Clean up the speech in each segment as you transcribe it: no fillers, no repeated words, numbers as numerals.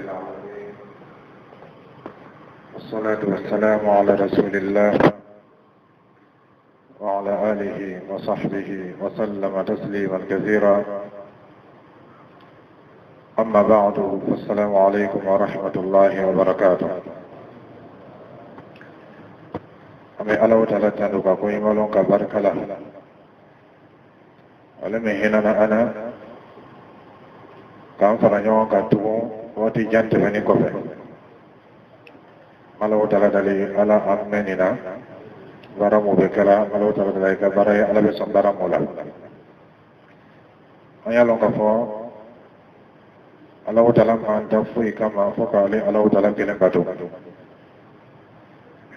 العالمين والصلاة والسلام على رسول الله وعلى آله وصحبه وسلم تسليما كثيرا أما بعد فالسلام عليكم ورحمة الله وبركاته أمي ألو تلتنك قيملون كبرك له ولم هنا أنا كان فرنيون كتبو وتي جانت فني كوفي ألو تلتلي على أمننا baramu be kala malo tala dai ka baray ala be son baramu la ayalo ka fo ala tala man ta fu kama fo ka ale ala tala kelen batu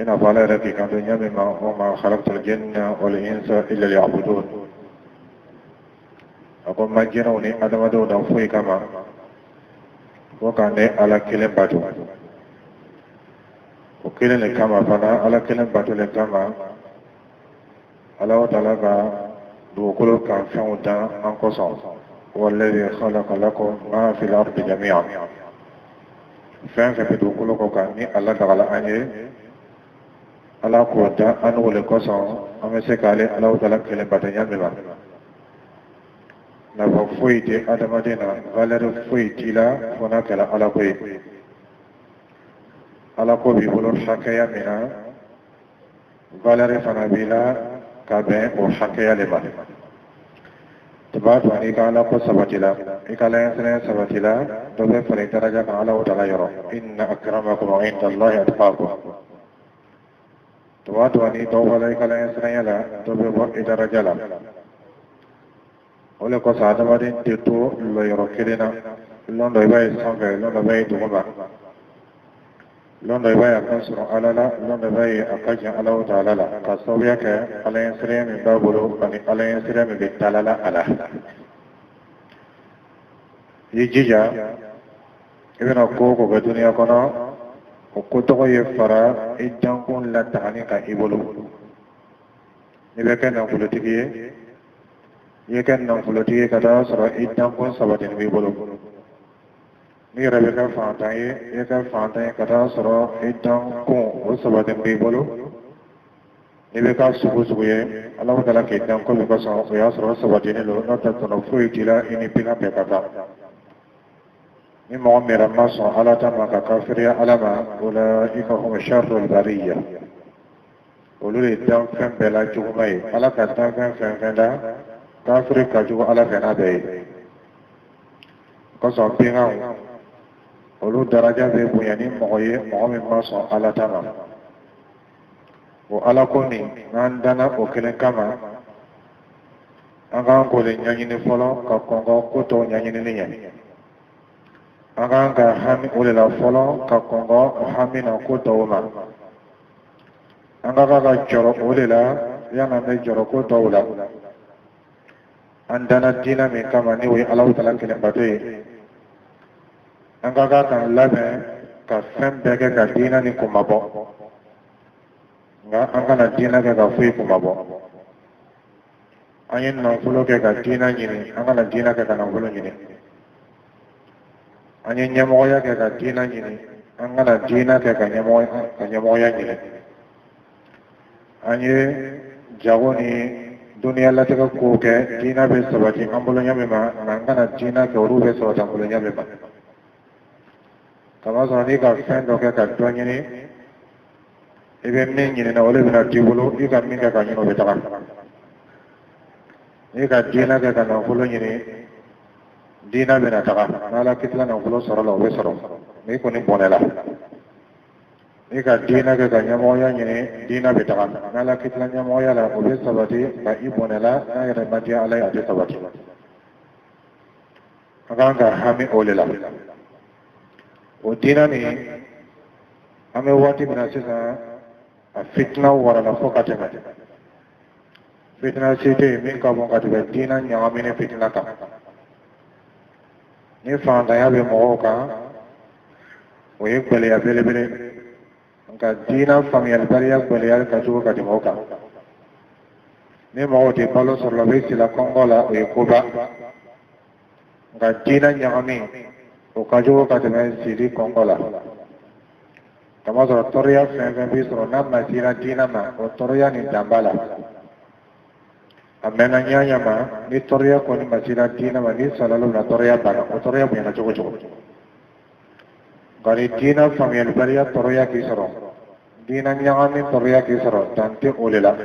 ina fala raki kan dunya me ma o ma khalaqtul jinna wal insa illa liya'budun ako majina ni adama do da fu kama fo ka ne ala kelen batu o kelen le kama fana ala kelen batu le kama Allah ta'ala ka dugukolo kan fɛnw dan an kosɔn wallazi khalaqa lakum ma fil ardi jami'an fɛn fɛn bɛ dugukolo kɔ kan ni Allah dagala an ye Allah k'o dan an wele kosɔn an bɛ se k'ale Allah ta'ala kelen batanya min ma nafa foyi tɛ adamaden na valeur foyi t'i la fo n'a kɛra Allah ko ye Allah ko b'i bolo hakɛya min na valeur fana b'i la kabe o hakaya le ba tabat wani ka ala ko sabatila ikala yasna sabatila do be fare daraja ka ala ta'ala yaro inna akramakum inda allahi atqakum tabat wani do wala ikala yasna yala do be bo daraja la ole ko sa adamade to lo yaro kelena londo bay sanbe londo bay duguma londo bay akansuro alala londo bay akajan ala ta'ala la ka sawiya ke alayen sire min babulu bani alayen sire min bitalala ala yijija ibina ko ga duniya kono ko to ye fara ijankun la tani ka ibulu ni be kan politiki ye kan politiki ka da sura ijankun sabatin ibulu ni rabe ka fantan ye ka fantan ka taa sɔrɔ idan kun o sabatin b'i bolo ni bɛ ka sugu ye ala ta'ala k'i dan ko min ka sɔn o y'a sɔrɔ sabatinen don n'o tɛ tɔnɔ foyi t'i la i ni bina bɛɛ ka taa ni mɔgɔ mɛra ma sɔn ala ta ma ka kafiriya ala ma o la i ka hum sharrul bariyya olu de dan fɛn bɛɛ la juguma ye ala ka dan fɛn da kafiri ka jugu ala fɛ n'a bɛɛ ye kosɔn binkanw olu daraja bɛ bonya ni mɔgɔ ye mɔgɔ min ma sɔn ala ta ma o ala ko nin n'an danna o kelen kama an k'an k'o de ɲɛɲini fɔlɔ ka kɔn ko tɔw ɲɛɲinini ɲɛ an k'an ka hami o de la fɔlɔ ka kɔn o hami na ko tɔw ma an ka jɔrɔ o de la yan'an bɛ jɔrɔ ko tɔw la an danna diinɛ min kama ni o ye Alahu Taala kelenbato ye an ka kan labɛn ka fɛn bɛɛ kɛ ka diinɛ ni kumabɔ nka an kana diinɛ kɛ ka foyi kumabɔ an ye nafolo kɛ ka diinɛ ɲini an kana diinɛ kɛ ka nafolo ɲini an ye ɲɛmɔgɔya kɛ ka diinɛ ɲini an kana diinɛ kɛ ka ɲɛmɔgɔya ɲini an ye jago ni duniya latigɛ kow kɛ diinɛ bɛ sabati an bolo ɲɛ min ma nka an kana diinɛ kɛ olu bɛ sabati an bolo ɲɛ min ma kama sɔrɔ n'i ka fɛn dɔ kɛ ka dɔ ɲini i bɛ min ɲini na o de bɛna t'i bolo i ka min kɛ ka ɲini o bɛ taga n'i ka diinɛ kɛ ka nafolo ɲini diinɛ bɛna taga n'ala kitila nafolo sɔrɔ la o bɛ sɔrɔ n'i kɔni bɔnɛ la n'i ka diinɛ kɛ ka ɲɛmɔgɔya ɲini diinɛ bɛ taga n'ala kitila ɲɛmɔgɔya la o bɛ sabati ka i bɔnɛ la n'a yɛrɛ ma diya ala ye a tɛ sabati a kan ka hami o de la o diinɛ nin an bɛ waati min na sisan a fitinaw warala fo ka tɛmɛ fitina se tɛ yen min ka bɔ ka tɛmɛ diinɛ ɲagaminen fitina kan ni fantanya bɛ mɔgɔw kan o ye gɛlɛya belebele nka diinɛ faamuyalibaliya gɛlɛya ka jugu ka tɛmɛ o kan ni mɔgɔw tɛ balo sɔrɔla u bɛ sila kɔngɔ la o ye koba nka diinɛ ɲagami o ka jugu ka tɛmɛ sili kɔnkɔ la kama sɔrɔ tɔɔrɔya fɛn fɛn b'i sɔrɔ n'a ma sera diinɛ ma o tɔɔrɔya nin dan b'a la a mɛnna ɲaɲa ma ni tɔɔrɔya kɔni ma sera diinɛ ma ni salalo na tɔɔrɔya banna o tɔɔrɔya bonyana cogo cogo nka ni diinɛ faamuyalibaliya tɔɔrɔya k'i sɔrɔ diinɛ ɲagami tɔɔrɔya k'i sɔrɔ dan tɛ o de la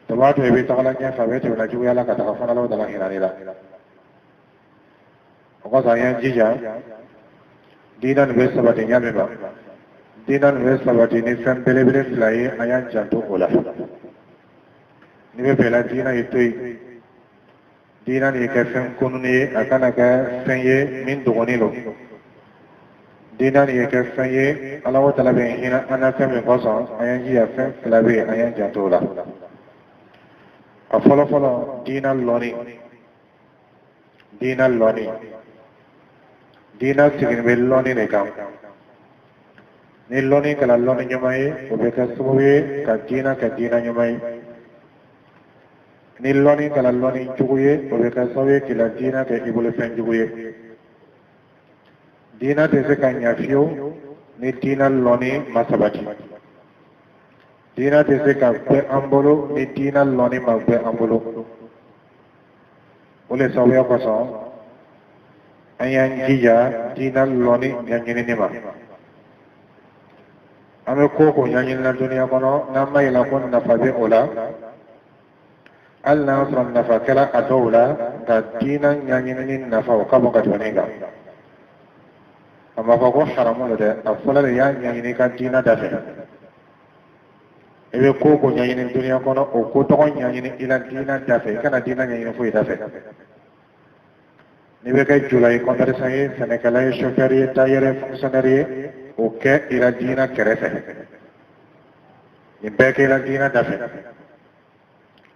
tɔbaa to i bɛ tagala ɲɛfɛ a bɛ tɛmɛna juguya la ka taga fanalaw dala hinɛni la o kɔsɔn an y'an jija diinɛ nin bɛ sabati ɲa min ma diinɛ nin bɛ sabati ni fɛn belebele fila ye an y'an janto o la ni bɛ fɛla diinɛ ye to yen diinɛ nin kɛ fɛn kununi ye a kana kɛ fɛn ye min dɔgɔnin don diinɛ nin kɛ fɛn ye Alahu Taala bɛ hinɛ an na fɛn min kɔsɔn an y'an jija fɛn fila bɛ yen an y'an janto o la a fɔlɔ fɔlɔ diinɛ lɔni diinɛ lɔni diinɛ sigin bɛ lɔni de kan ni lɔni kɛra lɔni ɲuman ye o bɛ kɛ sababu ye ka diinɛ kɛ diinɛ ɲuman ye ni lɔni kɛra lɔni jugu ye o bɛ kɛ sababu ye k'i la diinɛ kɛ i bolo fɛn jugu ye diinɛ tɛ se ka ɲɛ fiyewu ni diinɛ lɔni ma sabati diinɛ tɛ se ka bɛ an bolo ni diinɛ lɔni ma bɛ an bolo o de sababuya kosɔn an y'an jija diinɛ lɔni ɲɛɲinini ma an bɛ ko o ko ɲɛɲini na duniya kɔnɔ n'an ma yɛlɛ ko nafa bɛ o la hali n'a sɔrɔ nafa kɛra a dɔw la nka diinɛ ɲɛɲinini nafa o ka bon ka tɛmɛ nin kan a ma fɔ ko haramu don dɛ a fɔlɔ de y'a ɲɛɲini ka diinɛ da fɛ i bɛ ko o ko ɲɛɲini duniya kɔnɔ o ko tɔgɔ ɲɛɲini i la diinɛ da fɛ i kana diinɛ ɲɛɲini foyi da fɛ n'i bɛ kɛ jula ye commerçant ye sɛnɛkɛla ye chauffeur ye tailleur ye fonctionnaire ye o kɛ i la diinɛ kɛrɛfɛ nin bɛɛ kɛ i la diinɛ da fɛ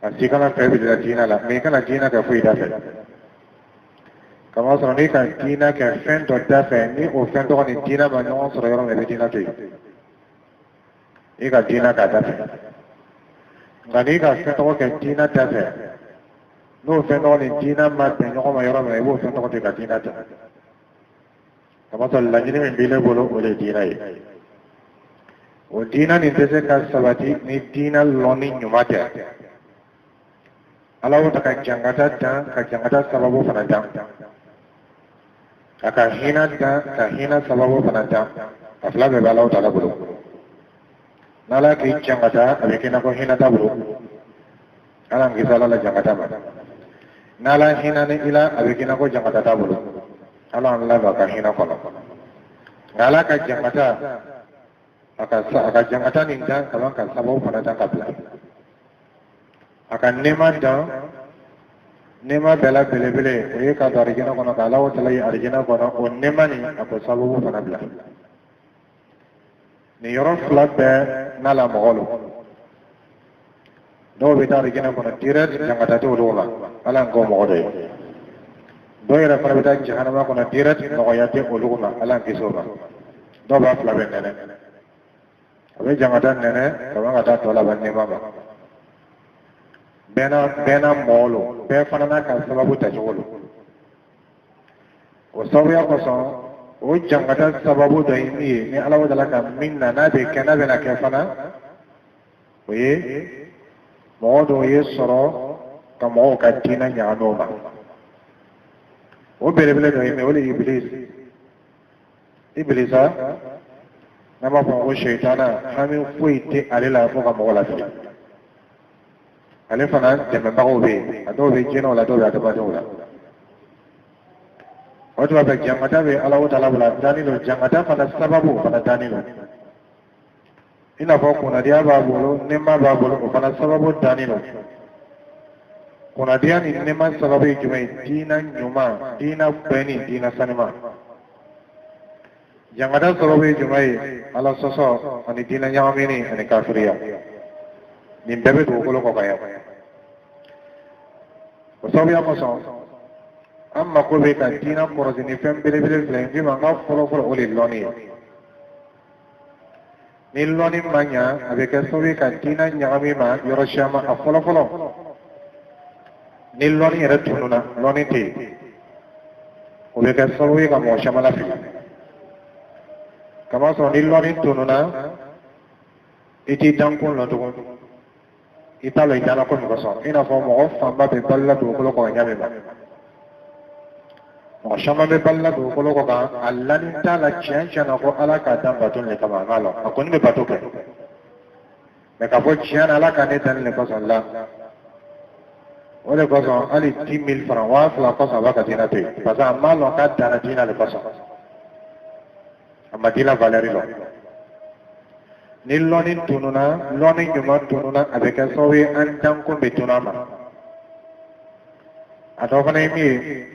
a si kana fɛ bi la diinɛ la mais i kana diinɛ kɛ foyi da fɛ kama sɔrɔ n'i ka diinɛ kɛ fɛn dɔ da fɛ ni o fɛn tɔgɔ ni diinɛ ma ɲɔgɔn sɔrɔ yɔrɔ min i bɛ diinɛ to yen i ka diinɛ k'a da fɛ nka n'i ka fɛn tɔgɔ kɛ diinɛ da fɛ n'o fɛn tɔgɔ ni diinɛ ma bɛn ɲɔgɔn ma yɔrɔ min i b'o fɛn tɔgɔ de ka diinɛ ta kama sɔrɔ laɲini min b'i ne bolo o de ye diinɛ ye o diinɛ nin tɛ se ka sabati ni diinɛ lɔnni ɲuman tɛ Ala ta ka jangata dan ka jangata sababu fana dan a ka hinɛ dan ka hinɛ sababu fana dan a fila bɛɛ bɛ Ala Taala bolo n'Ala k'i jangata a bɛ kɛ i n'a fɔ hinɛ t'a bolo Ala k'i Ala la jangata ma n'Ala hinɛ ni i la a bɛ kɛ i n'a fɔ jangata t'a bolo Ala an labɛn a ka hinɛ kɔnɔ nka Ala ka jangata a ka jangata nin dan ka ban ka sababu fana dan ka bila a ka nɛɛma dan nɛɛma bɛɛ la belebele o ye ka don arijinɛ kɔnɔ ka Alahu Taala ye arijinɛ kɔnɔ o nɛɛma nin a ko sababu fana bila nin yɔrɔ fila bɛɛ n'a la mɔgɔ lo dɔw bɛ taa arijinɛ kɔnɔ direct jangata tɛ olu ma Ala k'o mɔgɔ dɔ ye dɔw yɛrɛ fana bɛ taa jahanama kɔnɔ direct nɔgɔya tɛ olu ma Ala kisi o ma dɔw b'a fila bɛɛ nɛnɛ a bɛ jangata nɛnɛ ka ban ka taa tɔ laban nɛɛma ma bɛɛ n'a mɔgɔ lo bɛɛ fana n'a ka sababu tacogo lo o sababuya kosɔn o jangata sababu dɔ ye min ye ni Alahu Taala ka min na n'a bɛ kɛ n'a bɛna kɛ fana o ye mɔgɔ dɔw ye sɔrɔ ka mɔgɔw ka diinɛ ɲagami o ma o belebele dɔ ye min o de ye Ibilisa n'an b'a fɔ ko sɛitana hami foyi tɛ ale la fo ka mɔgɔ lafili ale fana dɛmɛbagaw bɛ yen a dɔw bɛ jinɛw la dɔw bɛ adamadenw la o tuma fɛ jangata bɛ Alahu Taala bolo a dannen don jangata fana sababu fana dannen don i n'a fɔ kunnadiya b'a bolo nɛɛma b'a bolo o fana sababu dannen don kunnadiya ni nɛɛma sababu ye jumɛn ye diinɛ ɲuman diinɛ bɛnni diinɛ sanuma jangata sababu ye jumɛn ye Ala sɔsɔ ani diinɛ ɲagamini ani kafiriya nin bɛɛ bɛ dugukolo kɔ ka yan o sababuya kosɔn an mako bɛ ka diinɛ kɔrɔsi ni fɛn belebele fila in f'i ma n ka fɔlɔ-fɔlɔ o de ye lɔnni ye ni lɔnni ma ɲa a bɛ kɛ sababu ye ka diinɛ ɲagami ma yɔrɔ caman a fɔlɔ-fɔlɔ ni lɔnni yɛrɛ tununna lɔnni tɛ yen o bɛ kɛ sababu ye ka mɔgɔ caman lafili kamasɔrɔ ni lɔnni tununa i t'i dankun lɔ tugun i t'a lɔ i dala ko min kosɔn i n'a fɔ mɔgɔ fanba bɛ balila dugukolo kɔ ka ɲa min ma mɔgɔ caman bɛ balila dugukolo kɔ kan a lani t'a la tiɲɛ na ko ala k'a dan bato le kama a m'a lɔ a kɔni bɛ bato kɛ mɛ k'a fɔ tiɲɛ na ala ka ne dan le kosɔn la o de kosɔn hali 10 000 francs 2000 kosɔn a b'a ka diinɛ to yen parce que a m'a lɔn k'a danna diinɛ le kosɔn a ma diinɛ valeur lɔn ni lɔnni tununa lɔnni ɲuman tununa a bɛ kɛ sababu ye an dankun bɛ tunun a ma a dɔ fana ye min ye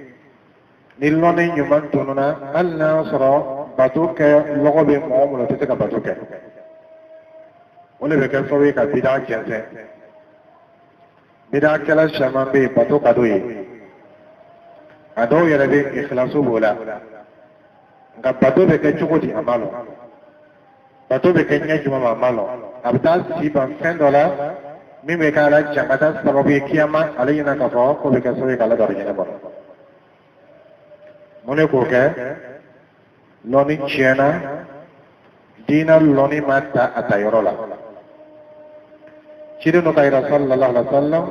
ni lɔnni ɲuman tununa hali n'a y'a sɔrɔ bato kɛ lɔgɔ bɛ mɔgɔ minnu tɛ se ka bato kɛ o de bɛ kɛ sababu ye ka bida jɛnsɛn bida kɛla caman bɛ yen bato ka d'o ye a dɔw yɛrɛ bɛ ikhlasu b'o la nka bato bɛ kɛ cogo di a ma lɔn bato bɛ kɛ ɲɛ jumɛn ma a ma lɔn a bɛ taa si ban fɛn dɔ la min bɛ k'a la jan ka taa sababu ye kiyama ale ɲɛna k'a fɔ k'o bɛ kɛ sababu ye k'ale dɔrɔn ɲɛnɛ bɔ mun de k'o kɛ lɔnni tiɲɛna diinɛ lɔnni ma ta a ta yɔrɔ la ciden dɔ ka yira sallallahu alaihi wa sallam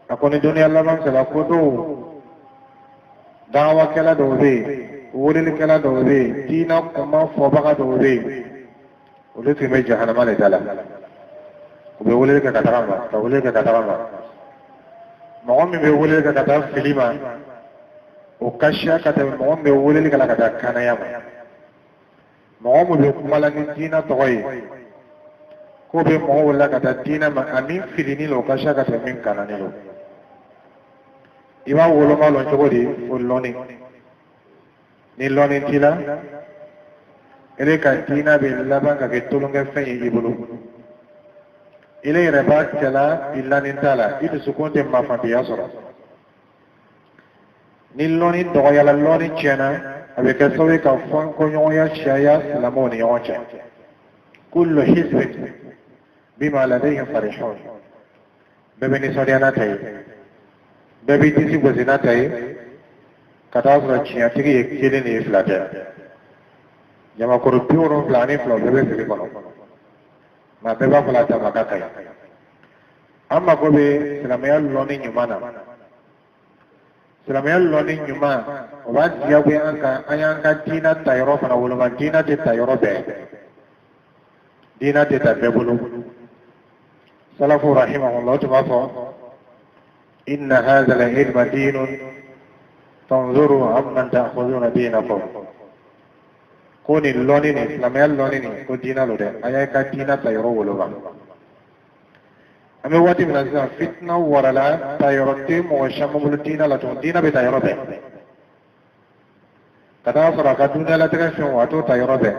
a ko ni duniya laban sera ko don dawakɛla dɔw bɛ yen welelikɛla dɔw bɛ yen diinɛ kuma fɔbaga dɔw bɛ yen olu tun bɛ jahanama de da la u bɛ weleli kɛ ka taga ma ka weleli kɛ ka taga ma mɔgɔ min bɛ weleli kɛ ka taa fili ma o ka siya ka tɛmɛ mɔgɔ min bɛ weleli kɛ ka taa kanaya ma mɔgɔ min bɛ kuma la ni diinɛ tɔgɔ ye k'o bɛ mɔgɔ wele ka taa diinɛ ma a min filini la o ka siya ka tɛmɛ min kanani la i b'a woloma lɔn cogo di o lɔnni ni lɔnni t'i la ele ka diinɛ bɛ laban ka kɛ tulonkɛfɛn ye i bolo ele yɛrɛ b'a kɛla i lani t'a la i dusukun tɛ mafantiya sɔrɔ ni lɔnni dɔgɔyala lɔnni tiɲɛna a bɛ kɛ sababu ye ka fɔnkɔɲɔgɔnya caya silamɛw ni ɲɔgɔn cɛ kullu hizbin bima ladayhim farihun bɛɛ bɛ nisɔndiya n'a ta ye bɛɛ b'i disi gosi n'a ta ye ka taa sɔrɔ tiɲɛtigi ye kelen de ye fila tɛ ɲamakɔrɔ 72 bɛɛ bɛ fili kɔnɔ nka bɛɛ b'a fɔ la dama ka kaɲi an mago bɛ silamɛya lɔnni ɲuman na silamɛya lɔnni ɲuman o b'a diyagoya an kan an y'an ka diinɛ ta yɔrɔ fana woloma diinɛ tɛ ta yɔrɔ bɛɛ diinɛ tɛ ta bɛɛ bolo salafu rahimahullah o tun b'a fɔ inna hadha al-ilma dinun fanzuru amman ta'khuduna dinakum ko nin lɔnni nin silamɛya lɔnni nin ko diinɛ lo dɛ a y'a ka diinɛ ta yɔrɔ woloma an bɛ waati min na sisan fitina warala ta yɔrɔ tɛ mɔgɔ caman bolo diinɛ la tun diinɛ bɛ ta yɔrɔ bɛɛ ka taa sɔrɔ a ka duniyalatigɛ fɛnw a t'o ta yɔrɔ bɛɛ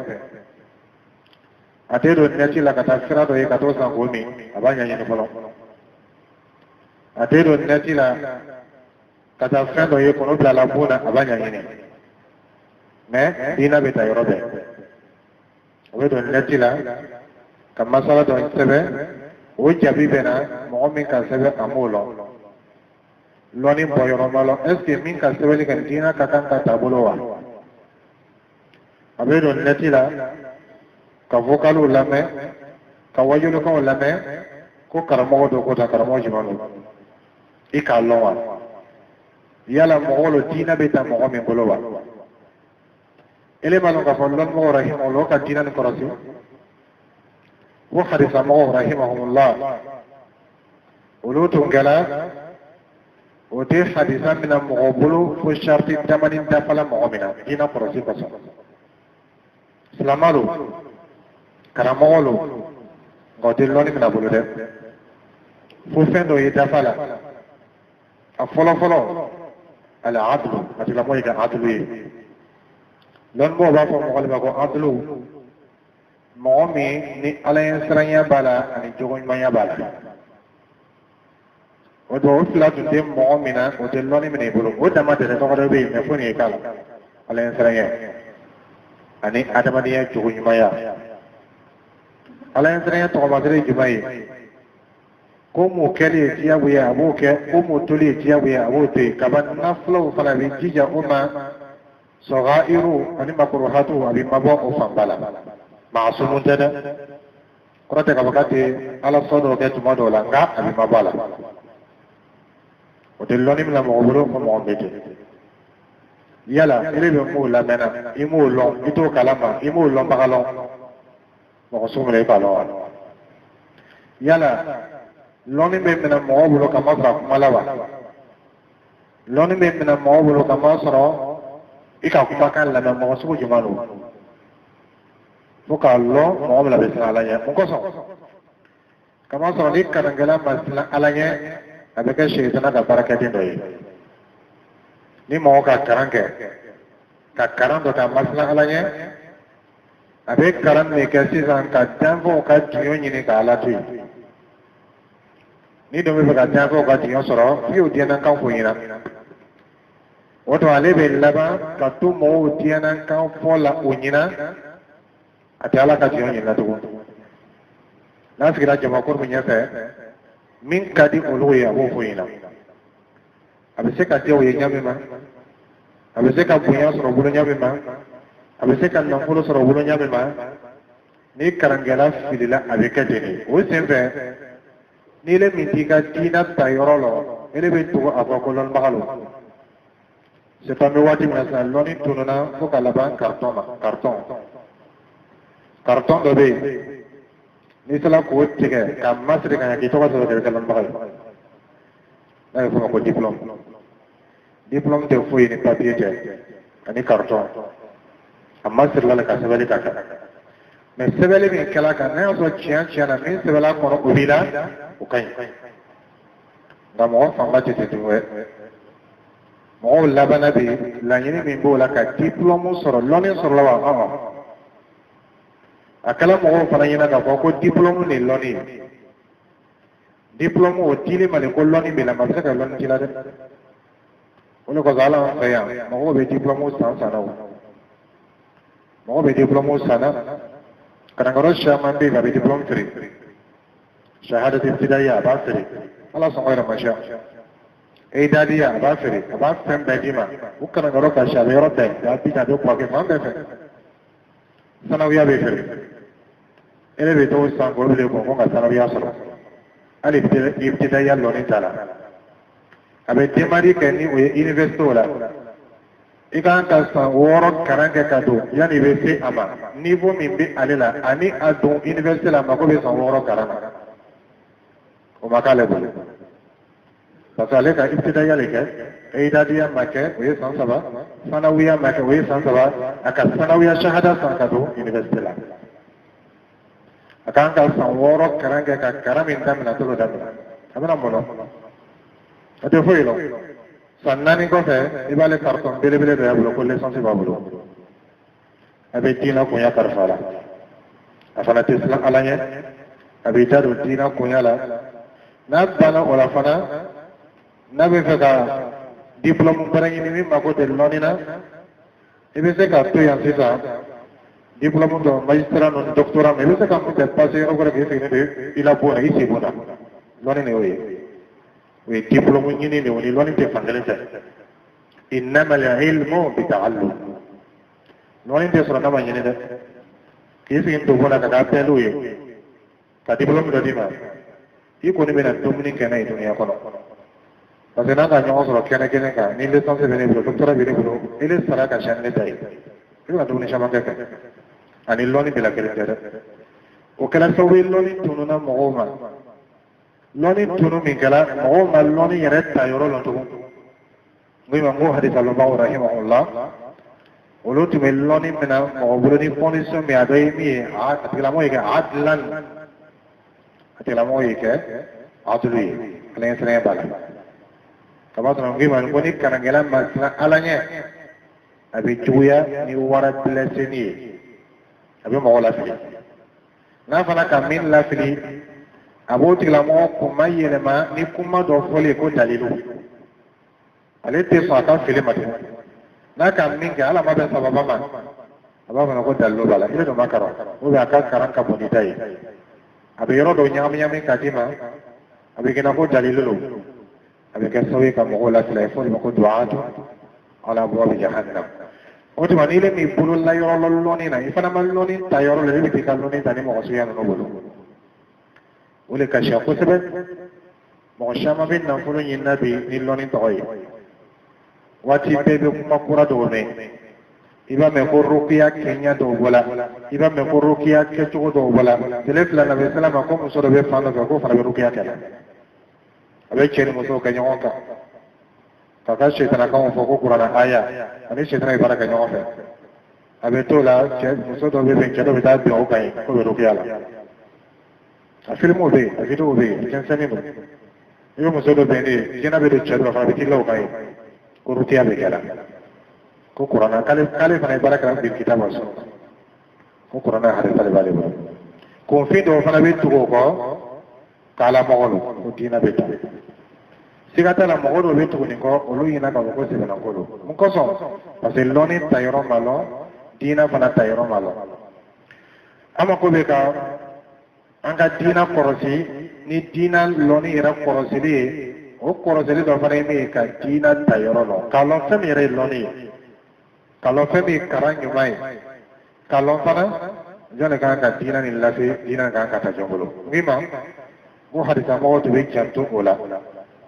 a tɛ don nɛti la ka taa sira dɔ ye ka t'o san k'o min a b'a ɲɛɲini fɔlɔ a tɛ don nɛti la ka taa fɛn dɔ ye kɔnɔ bila la bon na a b'a ɲɛɲini mais diinɛ bɛ ta yɔrɔ bɛɛ o bɛ don nɛti la ka masala dɔ sɛbɛn o jaabi bɛ na mɔgɔ min ka sɛbɛn a m'o lɔn lɔnni bɔyɔrɔ ma lɔn est ce que min ka sɛbɛnni kɛ diinɛ ka kan ka taabolo wa a bɛ don nɛti la ka vocaliw lamɛn ka wajulukanw lamɛn ko karamɔgɔ do ko ta karamɔgɔ jumɛn do i k'a lɔn wa yala mɔgɔ lo diinɛ bɛ ta mɔgɔ min bolo wa ele ma lɔn k'a fɔ lɔnmɔgɔw rahimahullah ka diinɛ ni kɔrɔsi ko hadisa mɔgɔw rahimahullah olu tun kɛla o tɛ hadisa min na mɔgɔ bolo fo sariti damani dafala mɔgɔ min na diinɛ kɔrɔsi kosɔn silama lo karamɔgɔ lo nka o tɛ lɔnni min na bolo dɛ fo fɛn dɔ ye dafa la a fɔlɔfɔlɔ ala adulu a tigilamɔgɔ ye ka adulu ye lɔnnibɔw b'a fɔ mɔgɔ de ma ko adulu mɔgɔ min ni ala ye siranya b'a la ani jogoɲumanya b'a la o don o fila tun tɛ mɔgɔ min na o tɛ lɔnni minɛ i bolo o dama tɛ tɔgɔ dɔ bɛ yen mɛ fo nin ye k'a la ala ye siranya ani adamadenya jogoɲumanya ala ye siranya tɔgɔma kelen jumɛn ye komo kele tiya wuya aboke komo tuli tiya wuya abote kaban naflo fala bi jija umma sagairu ani makruhatu abi mabo o fambala ma'sumun tada kurate kabakati ala sodo ke tumodo la nga abi mabala o delloni mi la mo bolo ko mo bete yala ele be mo la mena imo long ito kalama imo long bagalong mo ko sumre ka lo yala loni be mena mo bolo kama fra malawa loni be mena mo bolo kama soro ika kuma kan la mo so jumalo foka lo mo la be sala ya mo ko so kama soro dik kan ngala masla alanya abeka shaytana da barakatin do ni mo ka karanke ka karan do ta masla alanya abe karan ne kasi san ka jambo ka jiyo ni ka ala tu ni do me ka jambo ka jiyo soro fiu dia nan kan ko yina oto ale be laba ka tu mo dia nan kan fola unyina ati ala ka jiyo ni na tu na sigira jama ko munya fe min kadi uluya wo fo yina abe se ka tiyo ye nyame ma abe se ka bunya soro bulu nyame ma abe se ka nan fulo soro bulu nyame ma ni karangela filila abe ka deni o sembe ni le mitika tina tayorolo ele be tugo abakolon bagalo c'est pas me wati na saloni tununa ko kala ban carton do be ni sala ko tige ka masri ka ki to ko so de kalon bagalo na ko ko diplôme de fouille ni papier te ani carton amma sir la ka sabali ka mais sebele mi kala ka na so chiana mi sebela ko ubila o kay damo famba te tuwe mo labana bi la yini mi bola ka diplôme soro loni soro la wa akala mo fana yina ka ko diplôme ni loni diplôme o tili male ko loni be la ma ka loni tila de ono ko zala ya mo be diplôme san sana mo be diplôme sana kana ngoro shaman be ga be diplôme 3 shahadatu ibtidaiya ba 3 Allah subhanahu wa ta'ala eidadiya ba 3 ba sem bedima ukana ngoro ka shabe rote da pita do ko ke mande fe sanawiya be fe ele be to san ko le ko ga sanawiya sala ali ibtidaiya loni tala abe temari ke ni university wala ikan ka san woro karange ka do yani be se ama niveau min be alela ani adu university la mako be san woro karana o makale bo pasale ka ibtidaiya leke eidadiya make we san saba sanawiya make we san saba aka sanawiya shahada san ka do university la akan ka san woro karange ka karamin damna to damna abana mono ate foyilo sannani ko fe ibale carton bele bele do yabulo ko l'essence babulo abe dina ko ya karfala afana tisla alanye abe tado dina ko yala na bana wala fana na be fe ka diplôme barani ni mako de lonina ibe se ka to yan sisa diplôme do magistrat non doctorat mais se ka ko de passer o ko ke fe ila bona isi bona lonine oye we diplôme ñini ni woni loni te fangale te innama al-ilmu bi ta'allum loni te sura nama ñini de kisi nto bona ka pelu ye ka diplôme do dima iko ni bena domini kana i dunia kono parce que nanga ñoo sura kene ka ni licence bene bi doctorat bene bi ile sara ka channe tay ilo domini chama ka ani loni bi la kele de o kala so we loni tununa mo loni tunu min kala mo ma loni yere ta yoro lon to ngi ma ngo hadith sallallahu rahimahullah olo tu me loni mena mo buroni condition me adai mi a atila mo yeke adlan atila mo yeke adli alen sene bala kama to ngi ma ngoni kana ngela masla alanya abi juya ni wara blesseni abi mo wala fi na fana ka min la fi abo tigilamo kuma yelema ni kuma dɔ fɔli ko dalilu ale tɛ sɔn a ka fili ma tugun n'a ka min kɛ ala ma bɛn sababa ma a b'a fɔ ko dalilu b'a la i bɛ dɔ ma karan ou bien a ka karan ka bon ni ta ye a bɛ yɔrɔ dɔ ɲagami ɲagami k'a d'i ma avec un mot dalilolo avec un sauvé comme Mola téléphone mako du'atu ala abwab jahannam oti manile mi bulul la yoro loloni na ifana maloni ta yoro le bi kaloni tani mo suya no bulu ule ka shaqo sabab mo shama bin na fulu yin nabi ni loni toy wati bebe kuma kura do ne iba me ko ruqiya kenya do wala iba me ko ruqiya ke to do wala telefla nabi sallallahu alaihi wasallam ko so do be fando ko fara ruqiya kala abe chere mo so ka nyonka kaka shaytan kan fo ko qur'ana aya ani shaytan ibara ka nyonka abe to la che mo so do be ben che do be ta be o kai ko be ruqiya la afil mo be afito be ken sani mo yo mo so do be ni jena be do che do fa be tillo kai ko ruqiya be kala ko qur'ana kale fana ibara ka be kitab aso ko qur'ana hare tale bale ba ko fi do fana be tugo ko kala mogolo ko dina be ta sigata la mogolo be tugo ni ko olu yina ka ko se na ko do mun ko so parce que loni tayro malo dina fana tayro malo ama ko be ka anga dina korosi ni dina loni ira korosili o korosili do fana mi ka dina tayro lo kala fami re loni kalau femi karang nyumai kalau fana jone kan ka dina ni lafi dina kan ka ta jongolo ngima mo hadisa mo to be jantu ola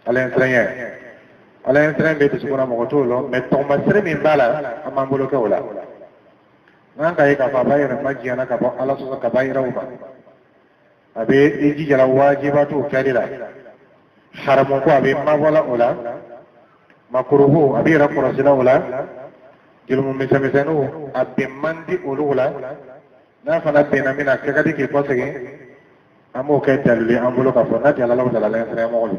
alen trenye be to sukuna mo to lo me to masre min bala amambulo ka ola nan kai ka fa bayra majiyana ka ba ala so ka bayra uma abe iji jala wajibatu kadira haramu ko abe ma wala ola makruhu abe ra korosila ola ilmu misamisenu abbe mandi ulula na fana bena mina kagadi ki posege amo kay dalli ambulo ka fona ti Allah ta'ala la sere mo wol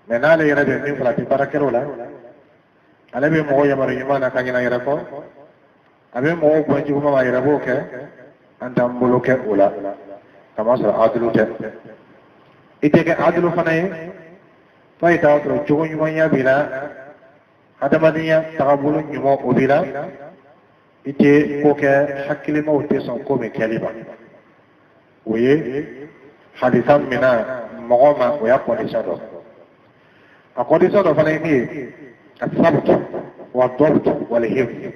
mena le yara de min fala ti barakero la ale be mo yamaro yimana kanyina yara ko abe mo ko ji kuma yara bo ke anda ambulo ke ula kama sa adlu te ite ke adlu fana e fay ta to jogo yumanya bila adamadiya tagabulu nyumo obila ite ko ke hakili ma wote son ko me kaliba oye hadisan mina mogoma o ya condition do a condition do fana ni asabt wa dabt wal hifz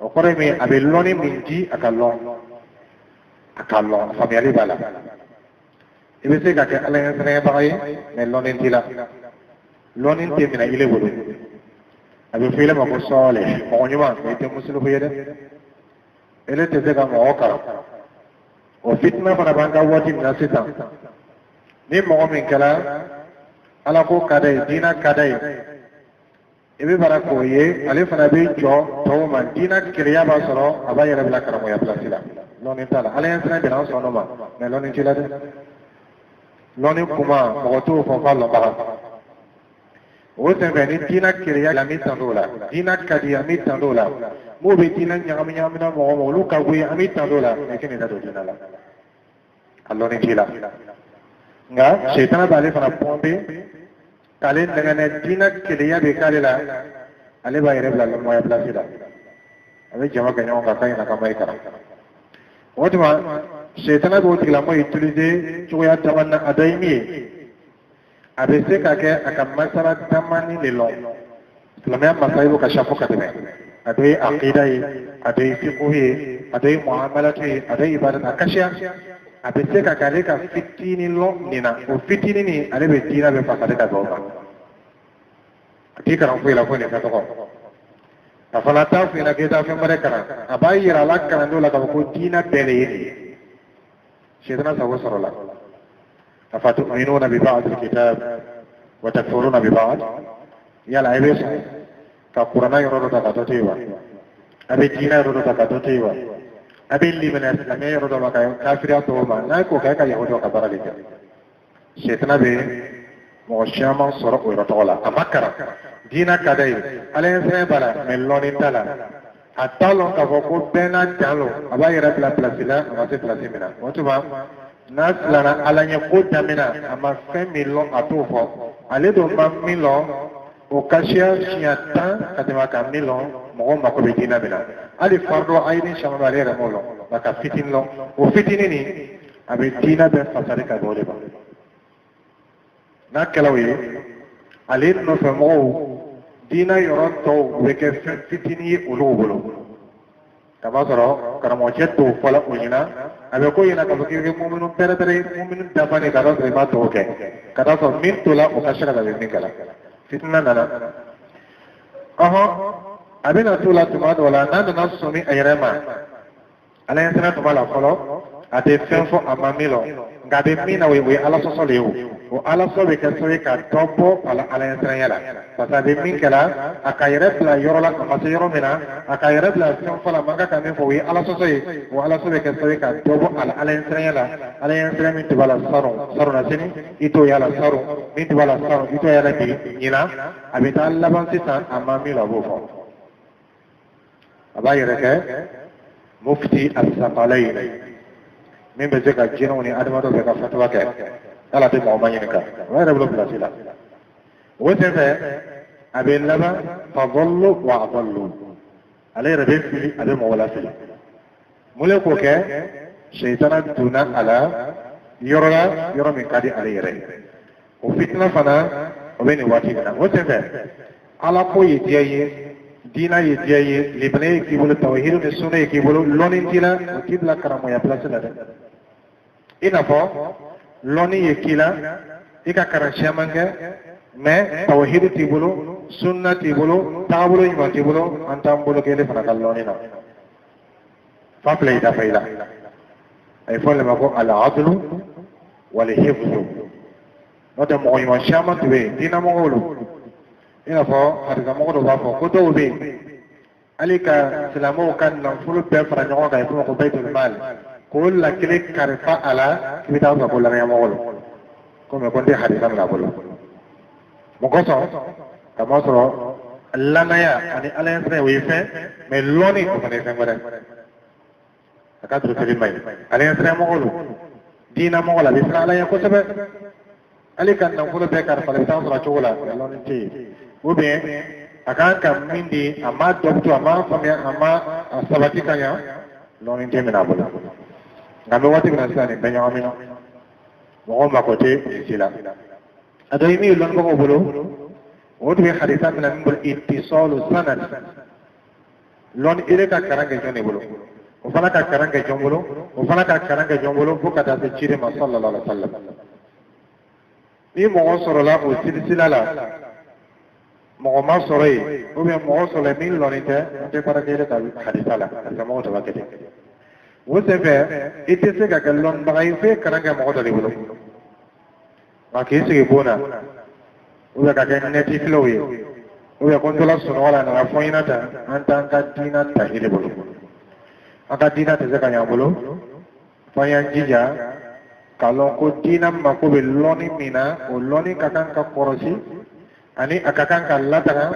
o kore me abeloni minji akallon famiyali bala ibe se ka ke ala sene baay me lonin tila lonin te mina ile bodo abe fele ma ko sole mo nyuma ite musulu ko yede ele te daga mo okara o fitna fana banga wati na sita ni mo min kala ala ko kadai dina kadai ibe bara ko ye ale fana be jo to man dina kriya ba soro abaye rabla karamo ya plasila lonin tala ale en sana be na so no ma me lonin tila de lonin kuma mo to fo fa lo ba o tembe ni dina kiriya la mitandola dina kadi amitandola mo be dina nyami na mo lu ka wi amitandola e kene da do dina la allo ni tila nga shaytan bale fana pombe kale ngane dina kiriya be kale la ale ba yere bla mo ya bla sila ave jama ka nyonga ka ina kama ikara wotuma shaytan bo tigla mo utiliser choya tawanna adaimi abe se ka kɛ a ka masala damani le lɔn silamɛya masayilu ka safo ka tɛmɛ a dɔ ye aqida ye a dɔ ye fiqhu ye a dɔ ye muamalatu ye a dɔ ye ibadat a kasiya a bɛ se ka kɛ ale ka fitinin lɔn nin na o fitinin nin ale bɛ diina bɛ fasa ale ka dɔn kan a t'i kalan foyi la fo nin fɛn tɔgɔ a fana t'a f'i ɲɛna k'i taa fɛn wɛrɛ kalan a b'a yira a la kalandenw la k'a fɔ ko diina bɛɛ de ye nin ye sitana sago sɔrɔ la أفتؤمنون ببعض الكتاب وتكفرون ببعض يلا أبيس كقرآن يرد تكاتوتيوا أبي دينا يرد تكاتوتيوا أبي اللي من الإسلام يرد كافرات وما نايكو كاكا يهود وكبر لك شيطنا بي مغشاما صرق ويرتغلا أمكرا دينا كداي على إنسان بلا ملون انتلا حتى لو كفوكو بينا جالو أبا يرد لا بلاسلا أما سي بلاسمنا وانتما nas lana alanya ko damina ama fɛn min lɔn a t'o fɔ ale don ma min lɔn o kasiya siɲɛ 10 ka tɛmɛ ka min lɔn mɔgɔ mako bɛ diina min na hali fardo ayini caman bɛ ale yɛrɛ m'o lɔn nka ka fitinin lɔn o fitinin nin a bɛ diina bɛɛ fasari ka bɔ o de ma n'a kɛlaw ye ale nɔfɛ mɔgɔw diina yɔrɔ tɔw bɛ kɛ fɛn fitinin ye olu bolo ka b'a sɔrɔ karamɔgɔcɛ t'o fɔla o ɲɛna a bɛ ko ɲɛna k'a fɔ k'i bɛ muminu pɛrɛpɛrɛ muminu dafanen ka taa sɔrɔ i b'a tɔw kɛ ka taa sɔrɔ min tola o ka se ka bɛ min kɛla fitina nana a bɛna to la tuma dɔw la n'a nana sɔmi a yɛrɛ ma ala ɲɛ sera tuma la fɔlɔ a tɛ fɛn fɔ a ma min lɔ nka a bɛ min na o ye ala sɔsɔ de ye o ala sɔsɔ bɛ kɛ sababu ye ka dɔ bɔ ala ɲɛ siranya la parce que a bɛ min kɛla a ka yɛrɛ bila yɔrɔ la a ma se yɔrɔ min na a ka yɛrɛ bila fɛn fɔ la man kan ka min fɔ o ye ala sɔsɔ ye o ala sɔsɔ bɛ kɛ sababu ye ka dɔ bɔ ala ɲɛ siranya la ala ɲɛ siranya min tɛ b'a la sarɔ na sini i t'o yala sarɔ min tɛ b'a la sarɔ i t'o yala bi ɲina a bɛ taa laban sisan a ma min la a b'o fɔ a b'a yɛrɛ kɛ mufti as-saqalayn min bɛ se ka jinɛw ni adamadenw bɛ ka fatuwa kɛ ala tɛ mɔgɔ ma ɲininka o yɛrɛ bolo pilasi la o senfɛ a bɛ laban fadallu wa adallu ale yɛrɛ bɛ fili a bɛ mɔgɔ lafili mun de k'o kɛ sitana donna a la yɔrɔ min ka di ale yɛrɛ ye o fitina fana o bɛ nin waati in na o senfɛ ala ko ye diya ye diina ye diya ye libana ye k'i bolo tawhidu ni sunna ye k'i bolo lɔnni t'i la o t'i bila karamɔgɔya pilasi la dɛ i n'a fɔ lɔnni ye k'i la i ka kalan caman kɛ mais tawhidu t'i bolo sunna t'i bolo taabolo ɲuman t'i bolo an t'an bolo kelen fana ka lɔnni na fa fila y'i dafa i la a ye fɔ olu ma ko al-adlu wal-hifzu n'o tɛ mɔgɔ ɲuman caman tun bɛ yen diinamɔgɔw don i n'a fɔ hadisamɔgɔ dɔw b'a fɔ ko dɔw bɛ yen hali ka silamɛw ka nafolo bɛɛ fara ɲɔgɔn kan i fɔ ko baytul mal k'o la kelen karifa a la i bɛ taa sɔrɔ ko lamɛnmɔgɔ don komi ko n tɛ hadisa min a bolo mun kosɔn ka ma sɔrɔ lamɛnya ani ala ɲɛ sira o ye fɛn mais lɔnni o fana ye fɛn wɛrɛ a ka durusiri ma ɲi ala ɲɛ sira mɔgɔ don diinamɔgɔ la a bɛ siran ala ɲɛ kosɛbɛ hali ka nafolo bɛɛ karifa i bɛ taa sɔrɔ a cogo la lɔnni tɛ yen ou bien a kan ka min di a ma dɔbito a ma faamuya a ma sabati ka ɲa lɔnni tɛ minɛ a bolo nka an bɛ waati min na sisan nin bɛɛ ɲagami na mɔgɔw mako tɛ si la a dɔ ye min ye lɔnnibagaw bolo o tun bɛ hadisa min na min bolo ittisaalu sanad lɔnni i ka kalan kɛ jɔn de bolo o fana ka kalan kɛ jɔn bolo o fana ka kalan kɛ jɔn bolo fo ka taa se ciden ma sallallahu alaihi wa sallam ni mɔgɔ sɔrɔla o silisila la mɔgɔ ma sɔrɔ yen ou bien mɔgɔ sɔrɔ min lɔnni tɛ n tɛ baara kɛ ka hadisa la parce que mɔgɔw tɛ kɛ ten o senfɛ i tɛ se ka kɛ lɔnnibaga ye fo kalan kɛ mɔgɔ dɔ de bolo nka k'i sigi bon na ou bien ka kɛ nɛti filaw ye ou bien ko n tola sunɔgɔ la a nana fɔ n ɲɛna tan an t'an ka diina ta i de bolo an ka diina tɛ se ka ɲɛ an bolo f'an y'an jija k'a lɔn ko diina mako bɛ lɔnni min na o lɔnni ka kan ka kɔrɔsi ani a ka kan ka lataga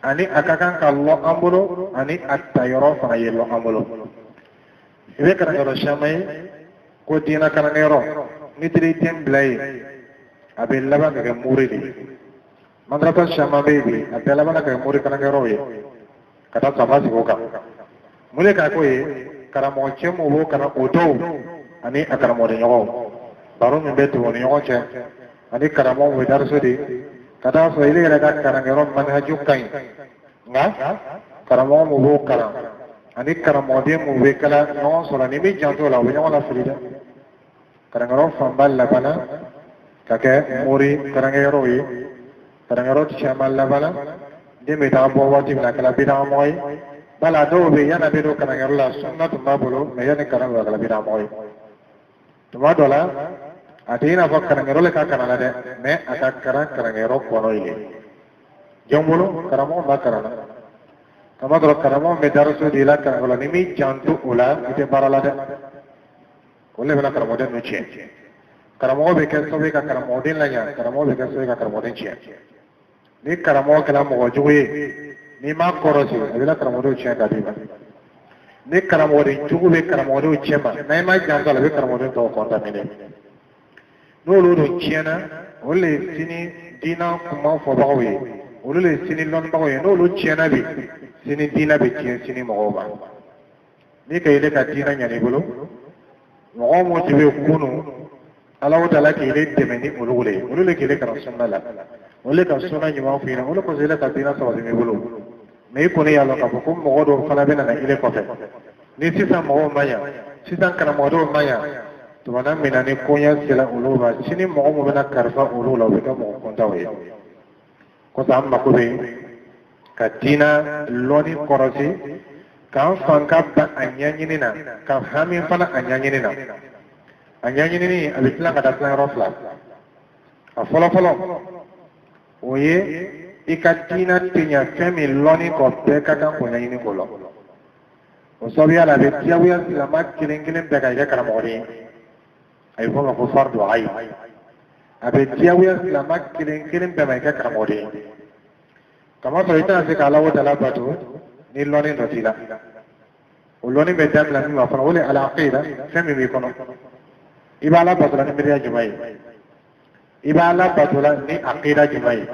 ani a ka kan ka lɔ an bolo ani a tayɔrɔ fana ye lɔ an bolo i bɛ karankɛyɔrɔ caman ye ko diina karankɛyɔrɔ n'i taara i den bila yen a bɛ laban ka kɛ muri de ye madarasa caman bɛ yen bi a bɛɛ laban ka kɛ muri karankɛyɔrɔw ye ka taa saba sigi o kan mun de ka k'o ye karamɔgɔ cɛ mun b'o kalan o dɔw ani a karamɔgɔdenɲɔgɔnw baro min bɛ tɛmɛ u ni ɲɔgɔn cɛ ani karamɔgɔw bɛ dariso de ka taa sɔrɔ ile yɛrɛ ka karankɛyɔrɔ manhaju ka ɲi nka karamɔgɔ mun b'o kalan ani karamɔgɔden mun bɛ kala ɲɔgɔn sɔrɔ ni bɛ janto la u bɛ ɲɔgɔn lafili dɛ karankɛyɔrɔ fanba labanna ka kɛ mori karankɛyɔrɔw ye karankɛyɔrɔ caman labanna den bɛ taa bɔ waati min na a kɛra bidamɔgɔ ye bala dɔw bɛ yanni a bɛ don karankɛyɔrɔ la sunna tun b'a bolo mais yanni kalan bɛ a kɛra bidamɔgɔ ye tuma dɔ la a tɛ i n'a fɔ karankɛyɔrɔ le ka kalan na dɛ mais a ka kalan karankɛyɔrɔ kɔnɔ ye jɔn bolo karamɔgɔ b'a kalan na kama dɔrɔn karamɔgɔ bɛ dariso de la karankɛyɔrɔ la ni min janto o la i tɛ baara la dɛ o le bɛna karamɔgɔden ninnu tiɲɛ karamɔgɔ bɛ kɛ sababu ye ka karamɔgɔden laɲa karamɔgɔ bɛ kɛ sababu ye ka karamɔgɔden tiɲɛ ni karamɔgɔ kɛra mɔgɔ jugu ye n'i ma kɔrɔsi a bɛna karamɔgɔdenw tiɲɛ ka d'i ma ni karamɔgɔden jugu bɛ karamɔgɔdenw tiɲɛ ma n'a ma janto a la a bɛ karamɔgɔden tɔw kɔntamine n'olu dun tiɲɛna olu le sini diina kuma fɔbagaw ye olu le sini lɔnnibagaw ye n'olu tiɲɛna bi sini diina bɛ tiɲɛ sini mɔgɔw ma n'i ka yɛlɛ ka diina ɲan'i bolo mɔgɔ minnu tun bɛ kunun Allah ta'ala ke ile demeni ulule ke ile kana sunna la ulule ka sunna nyuma fina ulule ko zela ka dina sawa mi bulu me ko ne yalo ka ko mo do fana bena na ile ko fe ni sisan mo maya sisan kana mo do maya to wana mina ni konya sila uluma sini mo mo bena karfa ulula be ka mo ko tawe ko sam ma ko be ka dina loni korosi ka fanka ba anyanyini na ka hami fana anyanyini na anyanyini ni alitla ka dasna rofla a folo oye ikatina tinya femi loni ko be ka kan ko nyanyini ko lo o sobi ala be tiawiya sila ma kilin be ka ya kara mori ay fo ko fardu ay abe tiawiya sila ma kilin be ma ka kara mori kama so ita se kala wata la batu ni loni rotila o loni be dam la mi ma fara wala ala aqida femi mi kono ibala batula ni miriya jumai ibala batula ni aqida jumai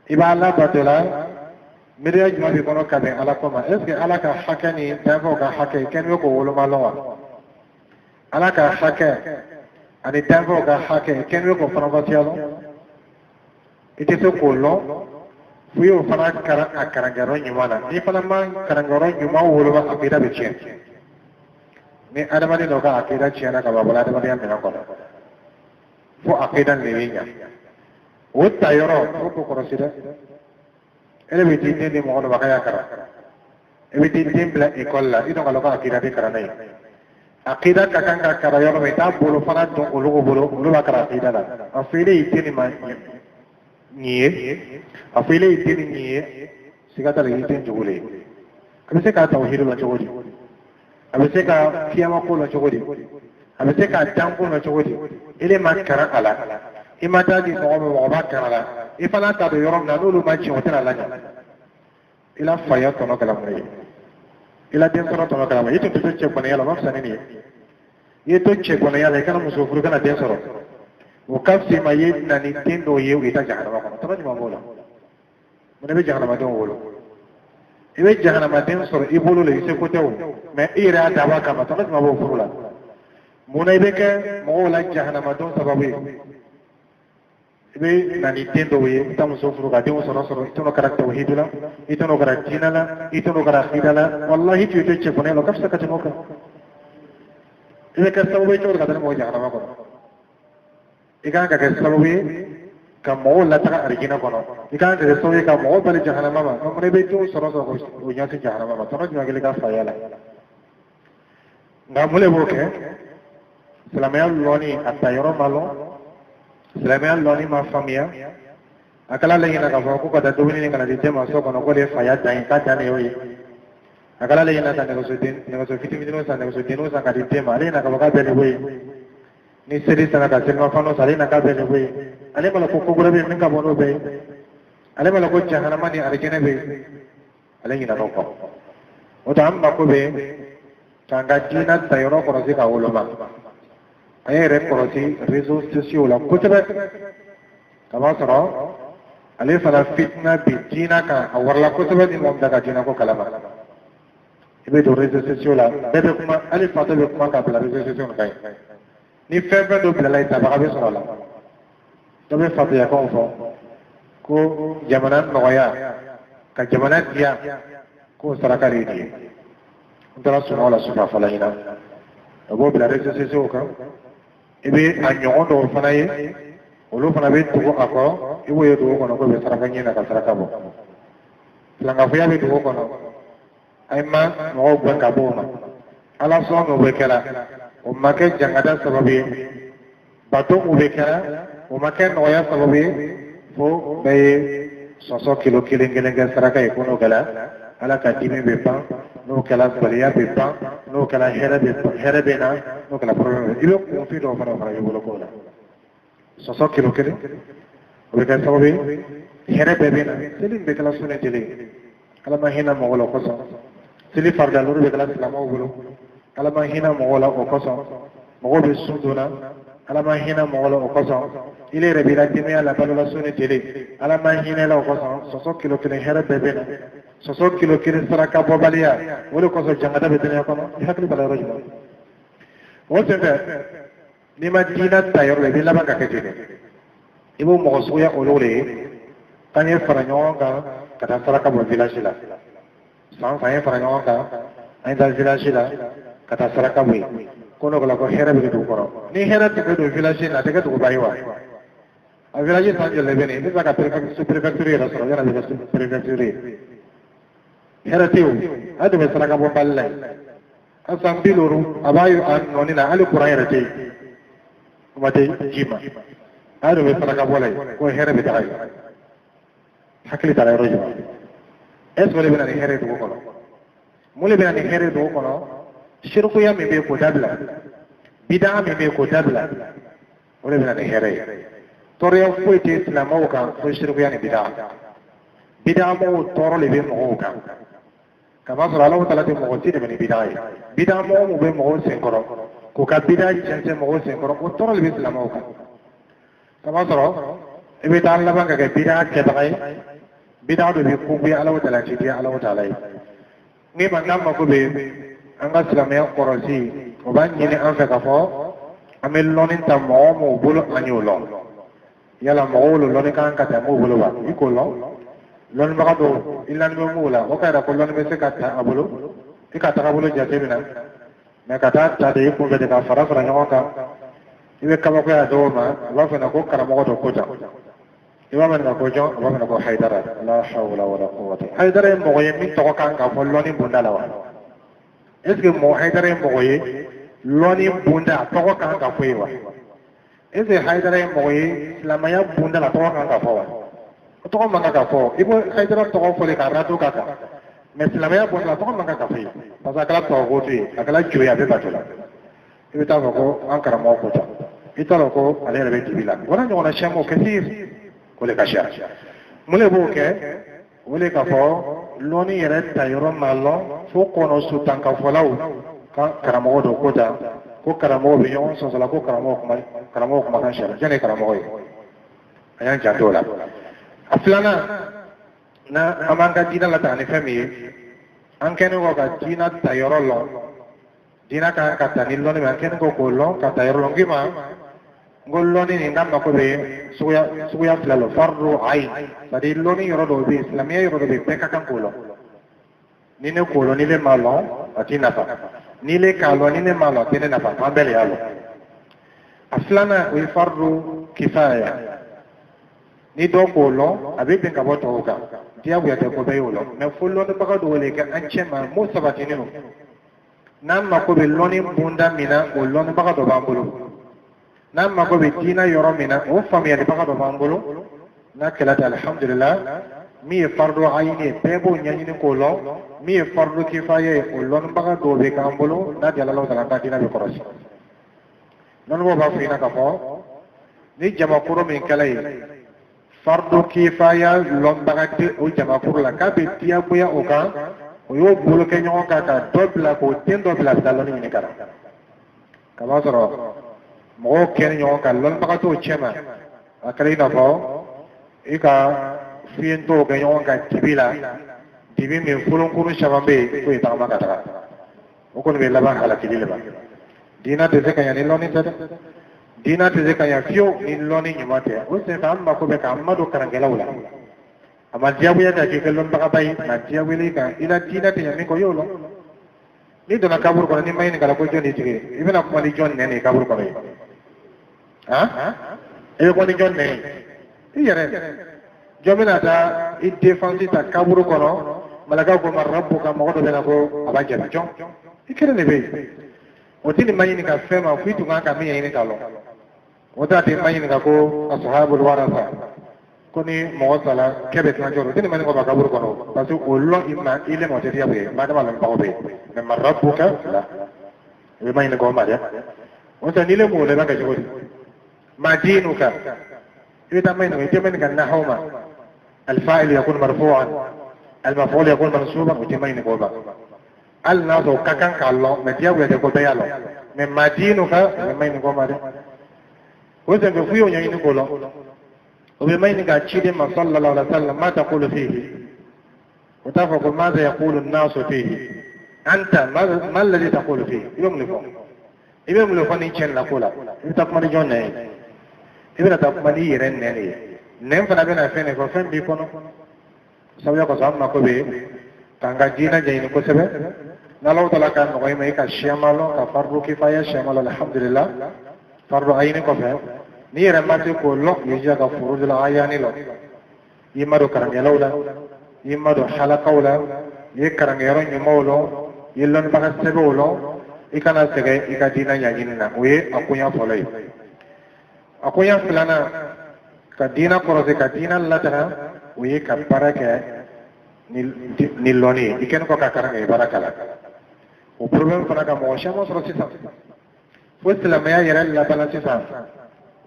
ibala batula miriya jumai kono kabe ala koma est ce que ala ka hakani tanfo ka hakai ken ko wolo malwa ala ka hakai ani tanfo ka hakai ken ko farabatialo ite so ko lo fuyo fana kara akarangaro nyumana ni fana man karangaro nyuma wolo aqida be chen ni adamadi no ka aqida chena ka babala adamadi an na ko fo aqida lewinya o tayoro ko ko rasida ele be tin ni mo no bakaya kara e be tin bla ikolla ido ka aqida de kara nai aqida ka kan ka kara yoro me ta bolo fana to ulugo bolo ba kara aqida la afile itini ma niye afile itini niye sigata le itin jugule kamse ka tauhid la jogodi abese ka fiyama ko la jogodi abese ka tanko la jogodi ile makara ala imata di no mo ba kara ifala ta do yorom na lulu ma ci wotara la ila faya to no kala muri ila den to no kala muri to to ce bana yala ma sanini ye to ce bana yala kana muso furu kana den soro o kafsi ma yedna ni tendo ye ita jahannama ko to ni ma bola mun be jahannama don wolo ibe jahannama den soro ibolo le se ko taw mais ira da ba kama to ma bo furula mun ibe ke mo la jahannama don sababu ibe nani tendo ye tamu so furu ga den soro to no karakta wahidula ito no karaktina la ito no karakida wallahi tu ce ko ne lo kafsa ka tinoka ibe ka sababu to ga den mo jahannama ko ikan ka sababu ka mo la ta arjina kono ikan ka sababu ka mo bal jahannama ma amre be to soro ko o nyati jahannama ma to no gele ka fayala ngamule boke salamaya loni atayoro malo salamaya loni ma famia akala le ina ka ko ka da dubini ni kana dite ma so kono ko le faya dai ka dane yoyi akala le ina ka ne so fiti no sa ne so dino sa ka dite ma le ina ka ba be le boyi ni seri sana ka selma fano sare na ka be ne boy ale mala ko gura be min ka bono be ale mala ko jahannama ni arjene be ale ni na ko o da amma ko be tanga dina tayoro ko rosi ka ulama ay re ko rosi rezo sociaux la ko tabe kama sara ale fala fitna bi dina ka awar ko tabe ni mom daga dina ko kalama ibe do rezo sociaux la be kuma ale fata be kuma ka bla rezo sociaux kai ni fɛn dɔ bilala yen tabaga bɛ sɔrɔ a la dɔ bɛ fatuya kanw fɔ ko jamana nɔgɔya ka jamana diya k'o saraka de ye n taara sunɔgɔ la sufa fɔlɔ ɲina a b'o bila réseaux sociaux kan i bɛ a ɲɔgɔn dɔw fana ye olu fana bɛ tugu a kɔ i b'o ye dugu kɔnɔ k'o bɛ saraka ɲini na ka saraka bɔ filankafoya bɛ dugu kɔnɔ a ye ma mɔgɔw gɛn ka bɔ o ma ala sɔn o bɛ kɛra o ma kɛ jangada sababu ye bato o bɛ kɛra o ma kɛ nɔgɔya sababu ye fo bɛɛ ye sɔsɔ kilo kelen kɛ saraka ye ko n'o kɛra ala ka dimi bɛ ban n'o kɛra baliya bɛ ban n'o kɛra hɛrɛ bɛ na n'o kɛra problème bɛ i bɛ kunfin dɔw fana i bolo k'o la sɔsɔ kilo kelen o bɛ kɛ sababu ye hɛrɛ bɛɛ bɛ na seli bɛ kɛra sunɛ jeli ala ma hinɛ mɔgɔ la kosɔn seli faridaluru bɛ kɛra silamɛw bolo ala ma hinɛ mɔgɔ la o kosɔn mɔgɔw bɛ sun donna ala ma hinɛ mɔgɔ la o kosɔn ile yɛrɛ b'i la denbaya la balola sun ni tele ala ma hinɛ la o kosɔn sɔsɔ kilo kelen hɛrɛ bɛɛ bɛ na sɔsɔ kilo kelen saraka bɔbaliya o de kosɔn jangada bɛ dunuya kɔnɔ i hakili b'a la yɔrɔ jumɛn o senfɛ ni ma dina tayor le bila ba ka kete ibu mo suya olole kanye faranyo ka ta sara ka bo village la san fa faranyo ka ai da village la ka ta sara ka bo kono ko hera be do ko ni hera ti do village na te ka do baiwa a village san je le bene ni ba ka prefecture ra sara ya na prefecture hera tiu adu be sara ka bo balle asan biluru abayu an nonina ali qur'an hera ti mate jima ado be saraka bolay ko here be taay hakli tara rojo es bole be na here do ko mule be na here do ko shirku ya me be ko dabla bid'a me be ko dabla mule be na here tore ya ko te islam o ka ko shirku ya ni bid'a mo toro le be mo ka kama sura Allah taala te mo ti be ni bid'a mo be mo sen koro ko ka bid'a jense mo sen koro ko toro le be islam o ka kama soro ibe tan la banga ke bid'a ke tagay bid'a do be ko be Allah taala ci dia Allah taala ni man nam ko be anga islamia korosi o ba ni ne an fe ka fo amel lonin ta mo bulu anyulo yala mo lo lonin kan ka ta mo bulu ba iko lo lon ba do ilan mo mula o ka da ko lon be se ka ta abulu ikata ka bulu jate bina me ka ta de ko be ka fara fara nyoka ibe kama ko ya do ma ba fa na ko karamo do ko ta iba man na ko jo ba man ko haidara la hawla wala quwwata haidara mo ye min to kan ka fo loni bunda la wa est ce que mo haidara mo ye loni bunda to ko kan ka fo wa est ce que haidara mo ye lamaya bunda la to kan ka fo wa to ko man ka fo ibo haidara to ko fo le ka rato ka ka mais lamaya bunda la to ko man ka fo parce que kala to ko ti akala juya be batula ibe ta ko an karamo ko ta italo ko ale rebe tibila wala nyona shamo kathir kole kasha mule boke wole ka fo loni yere tayoro malo fo kono su tanka folaw ka karamo do kota ko karamo be yon so sala ko karamo ko kan shara jene karamo yi ayan jatola aflana na amanga dina la tani fami an kene ko ka dina tayoro lo dina ka tani loni ma kene ko lo ka tayoro lo ngima ngolloni ni namma ko be suya flalo fardu ayn sadi loni yoro do be islamia yoro do be peka kan kulo ni ne kulo ni le malo atina fa ni le kalo ni ne malo tene na fa mabele yalo aslana wi fardu kifaya ni do kulo abe ben ka boto ka dia bu ya te ko be yolo me fullo ne baka do le ka anchema mo sabati ni no namma ko be loni bunda mina o loni baka do bambulu namma ko be dina yoro mina o famiya de baka do bambulu na kelata alhamdulillah mi fardu ayni bebo nyani ni ko lo mi fardu kifaya o lon baka do be kambulu na jalla Allah taala dina be korosi non bo ba fina ka fo ni jama kuro min kalay fardu kifaya lon baka te o jama kuro la ka be tiya buya o ka o yo bulu ke nyon ka ka dobla ko ten dobla daloni ni kara kama soro mo ken nyon ka lon baka to chema akari na fo ika fiento ke nyon ka tibila tibi min fulun kuru shabambe ko ita maka ta o ko be laba kala tibila ba dina te se kanya ni loni tada dina te se kanya fio ni loni nyumate o se tam ma ko be ka amado karangela wala ama diabu ya ta ke lon baka bai na diabu ni ka ila dina te yami ko yolo ni dona kabur ko ni mai ni kala ko joni tige ibena ko ni jon ne ni kabur ko ha e ko ni jon ne iyere jomina ta i defense ta kabur ko no malaka ko mar rabbuka mo do bena ko abaje jon ikere ne be o tini mai ni ka fema fitu ngaka mi ni kalo o ta te mai ni ka ko ashabul warasa koni mo sala kebe tan joro tini mai ko ba kabur ko no pasu ullo imma ile mo te dia be ma da malam ba be ne mar rabbuka la e mai ni ko ma ya o ta ni le mo le ba ka jodi ma dinuka إذا ما يتمين كالنحوما الفاعل يكون مرفوعا المفعول يكون منصوبا وتمين قوبا الناس ككان كالله متياب يتقول بيالله مما دينك مما قوما ده وإذا بفيو يعني قولا وبما إنك أتشيد ما صلى الله عليه وسلم ما تقول فيه وتفق ماذا يقول الناس فيه أنت ما الذي تقول فيه يوم لفوق ibe mu lo fani chen la kula ita kuma ni jonne ibe ta kuma ni yere ne nem fana be na fene ko fen bi kono sabya ko samma ko be tanga jina jeyni ko sebe na law tala kan ko mai ka shamalo ka fardu kifaya shamalo alhamdulillah fardu ayni ko fe ni yere mate ko lo yija ka furudul ayani lo yimado karam yalawla yimado halaqawla yekaram yaro nyumolo yellon baka sebolo ikana sege ikadina nyanyinna oye akunya folay akunya filana kadina korose kadina latana oye ka baraka ni loni iken ko kakara ngai barakala o problem fana ka mo shamo soro sisa fo islam ya yara la bala sisa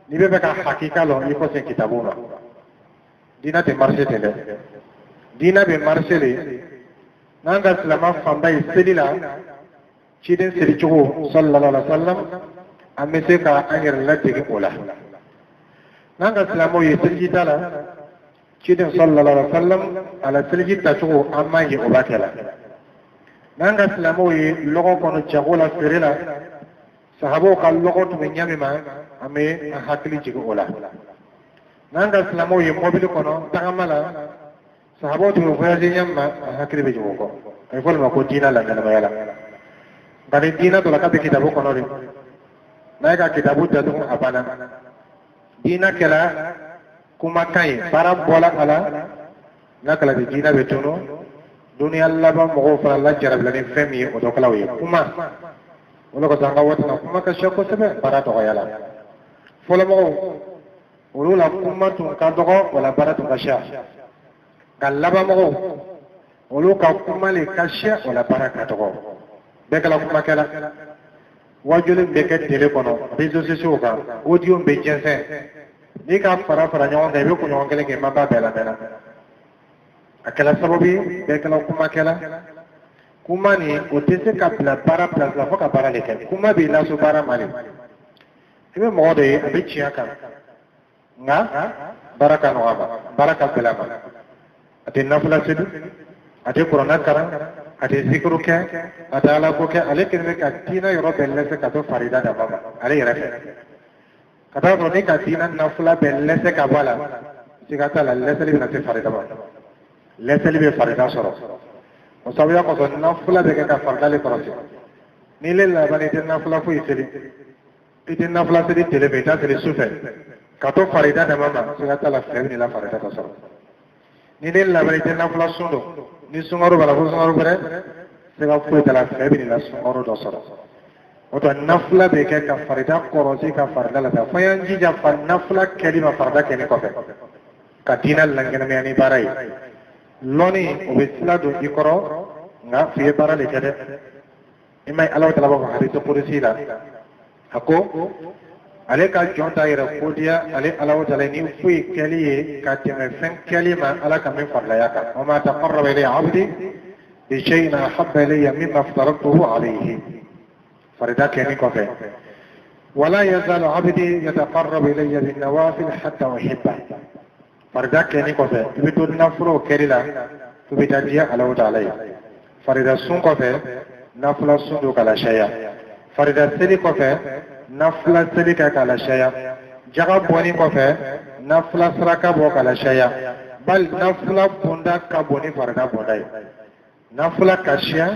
ni be ka hakika lo iko se kitabuna dina te marché te dina be marché le nanga islama famba iselila chiden seri chugo sallallahu alaihi wasallam amese ka angir lati ke ola nanga islamo yeseli tala chiden sallallahu alaihi wasallam ala selji ta chugo amma ye obakela nanga islamo ye logo kono chagola ferela sahabo ka logo to nyame ma ame hakili jigo ola nanga islamo ye mobile kono tagamala sahabo to voyage nyamma hakili be jigo ko ay fol ma ko dina la ngala mayala bari dina to la ka be kitabu kono re na ka kitabu da to abana dina kala kuma kai bara bola ala nakala de dina be tono dunia Allah ba mo fa Allah jarab la ni femi o do kala wi kuma wala ko tanga wata kuma ka shako sebe bara to yala folo mo wala kuma to ka dogo wala bara to ka sha kallaba mo wala ka kuma le ka sha wala bara ka dogo be kala kuma kala wajulu be ke tele kono réseaux sociaux ka audio be jense ni ka fara nyawa ga be ko nyawa kele ke mamba bela bela akala sababi be kala kuma ni o tese ka bla para place la foka para leke kuma be la so para mali ibe mo de abi chiaka nga baraka no aba baraka bela ma ate nafla sedu ate qur'an kara ate zikru ke ate ala ko ke ale ke ka tina yoro belle se ka to farida da baba ale yere kata ko ni ka tina nafla belle se ka bala sigata la leseli na te farida ba leseli be farida soro o sabiya ko son nafla be ka farida le korosi ni le la bani te nafla fu iseli ite nafla se di tele be ta se sufe ka to farida da mama sigata la fe ni la farida ka soro ni le la bani te nafla sundo ni sungaro bala fu sungaro bere sega fu ta la fe ni la sungaro do soro o to nafla be ka farida korosi ka farida la ta fayan ji ja fa nafla kelima farida ke ni ko fe ka dinal langena me ani barai loni obesla do ikoro nga fiye bara le kede imay alaw tala ba hadith qudsi la ako ale ka jonta ira kodiya ale alaw tala ni fuyi kaliye ka teme fen kalima ala ka min farla yaka wa ma taqarraba ilayya 'abdi bi shay'in ahabba ilayya mimma aftaratuhu alayhi farida keni ko fe wala yazalu 'abdi yataqarrabu ilayya bin nawafil hatta uhibba farida keni ko fe bitu nafro kerila to bitajiya alaw ta'ala farida sun ko fe nafla sun do kala shaya farida seli ko fe nafla seli ka kala shaya jaga boni ko fe nafla saraka bo kala shaya bal nafla bunda ka boni farida bodai nafla kashiya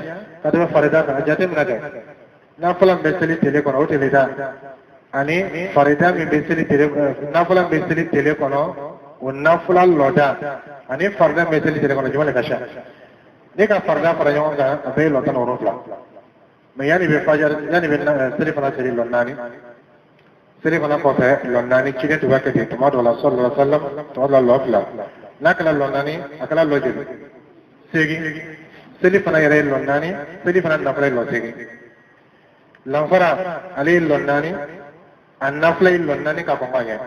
kada farida ka jate minaka nafla beseli tele kono tele da ani farida mi beseli tele nafla beseli tele kono nafla loda ani farda meseli tele kono jumale kasha deka farda para nyonga abe loda no rofla me yani be fajar yani be seri fana seri lonnani seri fana ko fe lonnani chine to wakati to madu Allah sallallahu alaihi wasallam to Allah lofla nakala lonnani akala loje segi seri fana yare lonnani seri fana nafla lo segi lanfara ali lonnani an nafla lonnani ka pangaya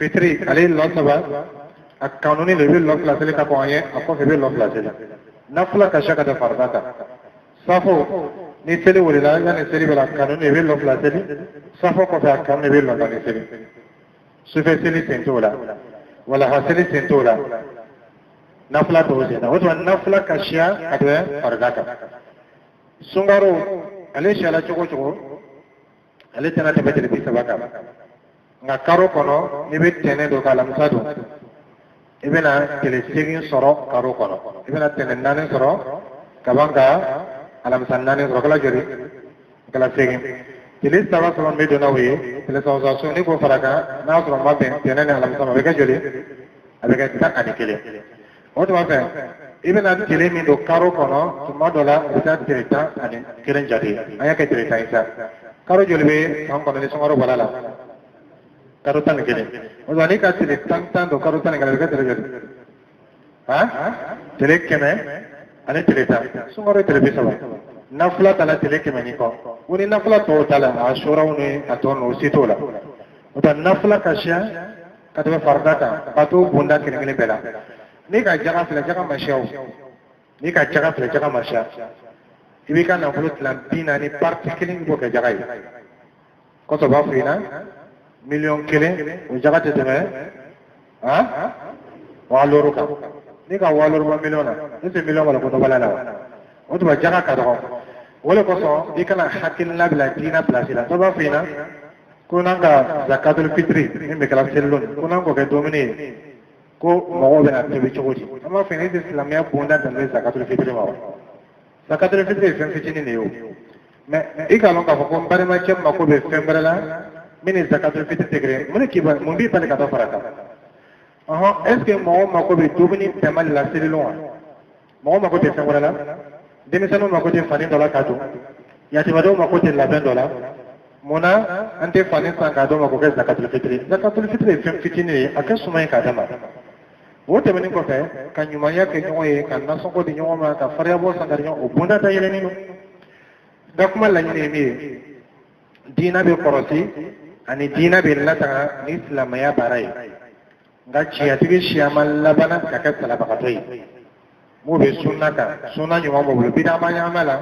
fitri ali lonsaba ak kanuni level lo classe ka ko aye ako level lo classe nafla ka shaka da fardata safo ni tele wala ya ni seri bela kanuni level lo classe safo ko fa kanuni level lo ni seri sufe seli sentola wala haseli sentola nafla to je na wato nafla ka shiya kadwa fardata sungaro ale shala choko ale tana tɛmɛ tele 30 kan nka karo kɔnɔ n'i bɛ tɛnɛ don ka alamisa don i bɛna tele 8 sɔrɔ karo kɔnɔ i bɛna tɛnɛ 4 sɔrɔ ka ban ka alamisa 4 sɔrɔ kala joli kala 8 tele 3 sɔrɔ bɛ don n'aw ye tele 3 so ni k'o fara kan n'a sɔrɔ ma bɛn tɛnɛ ni alamisa ma a bɛ kɛ joli a bɛ kɛ 11 o tuma fɛ i bɛna tele min don karo kɔnɔ tuma dɔ la o bɛ taa tele 11 jate an y'a kɛ tele 10 sa karo joli bɛ san kɔnɔ ni sunkalo bɔra la karo 11 o tuma n'i ka tele 10 don karo 11 a bɛ kɛ tele joli tele 100 ani tele 10 sunkalo ye tele 30 nafila ta la tele 100 ni kɔ o ni nafila tɔw ta la a suraw ni a tɔ ninnu o si t'o la o tuma nafila ka siya ka tɛmɛ farida kan ka t'o bonda kelen-kelen bɛɛ la n'i ka jaga filɛ jaga ma siya o n'i ka jaga filɛ jaga ma siya i b'i ka nafolo tilan 40 parti kelen b'o kɛ jaga ye kɔsɔ b'a fɔ i na 1,000,000 o jaga tɛ tɛmɛ 60 kan n'i ka 60 bɔ 1,000,000 na e tɛ 1,000,000 wala ko dɔ bala la wa o tuma jaga ka dɔgɔ o de kɔsɔn i kana hakilina bila diina pilasi la dɔ b'a fɔ i na ko n'an ka zakatul fitri min bɛ kɛra selilon ko n'an k'o kɛ dumuni ye ko mɔgɔw bɛna tobi cogo di an b'a fɔ ne tɛ silamɛya bonda danbe zakatul fitri ma wa zakatul fitri ye fɛn fitinin de ye o mɛ i k'a dɔn k'a fɔ ko n balimakɛ mako bɛ fɛn wɛrɛ la min ni zakatul fitri tɛ kelen mun b'i bali ka dɔ fara kan est ce que mɔgɔw mako bɛ dumuni tɛmɛli la selilon wa mɔgɔw mako tɛ fɛn wɛrɛ la denmisɛnninw mako tɛ fani dɔ la k'a dun yatimɛdenw mako tɛ labɛn dɔ la munna an tɛ fani san k'a dɔn ma k'o kɛ zakatul fitri ye fɛn fitinin ye a kɛ suma ye k'a d'a ma o tɛmɛnen kɔfɛ ka ɲumanya kɛ ɲɔgɔn ye ka nasɔngɔ di ɲɔgɔn ma ka fariyabɔ san ka di ɲɔgɔn o bonda da yɛlɛnnen don da kuma laɲini ye min ye diina bɛ kɔrɔsi ani diina bɛ lataga ni silamɛya baara ye nka tiɲɛtigi siyama labanna ka kɛ salabagatɔ ye m'o bɛ sunna kan sunna ɲuman b'o bolo bidama ɲagama la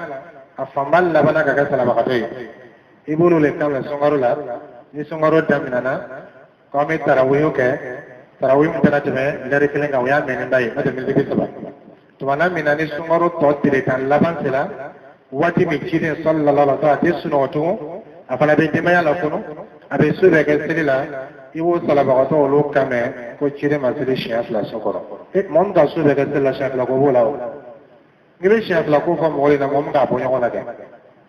a fanba labanna ka kɛ salabagatɔ ye i b'olu le kan mɛn sunkaro la ni sunkaro daminɛna k'an bɛ taraweyo kɛ taraweyo min tɛna tɛmɛ lɛri 1 kan o y'a mɛnnenba ye n'o tɛ miniti 30 tumana min na ni sunkaro tɔ tile tan laban sera waati min ciden sallallahu alaihi wa sallam a tɛ sunɔgɔ tugun a fana bɛ denbaya la kɔnɔ a bɛ su bɛɛ kɛ seli la i b'o salabagatɔ olu kan mɛn ko ciden ma seli siɲɛ 2 so kɔrɔ mɔgɔ min ka su bɛɛ kɛ seli la siɲɛ 2 ko b'o la o n'i bɛ siɲɛ 2 ko fɔ mɔgɔ ye na mɔgɔ min k'a bɔ ɲɔgɔn na dɛ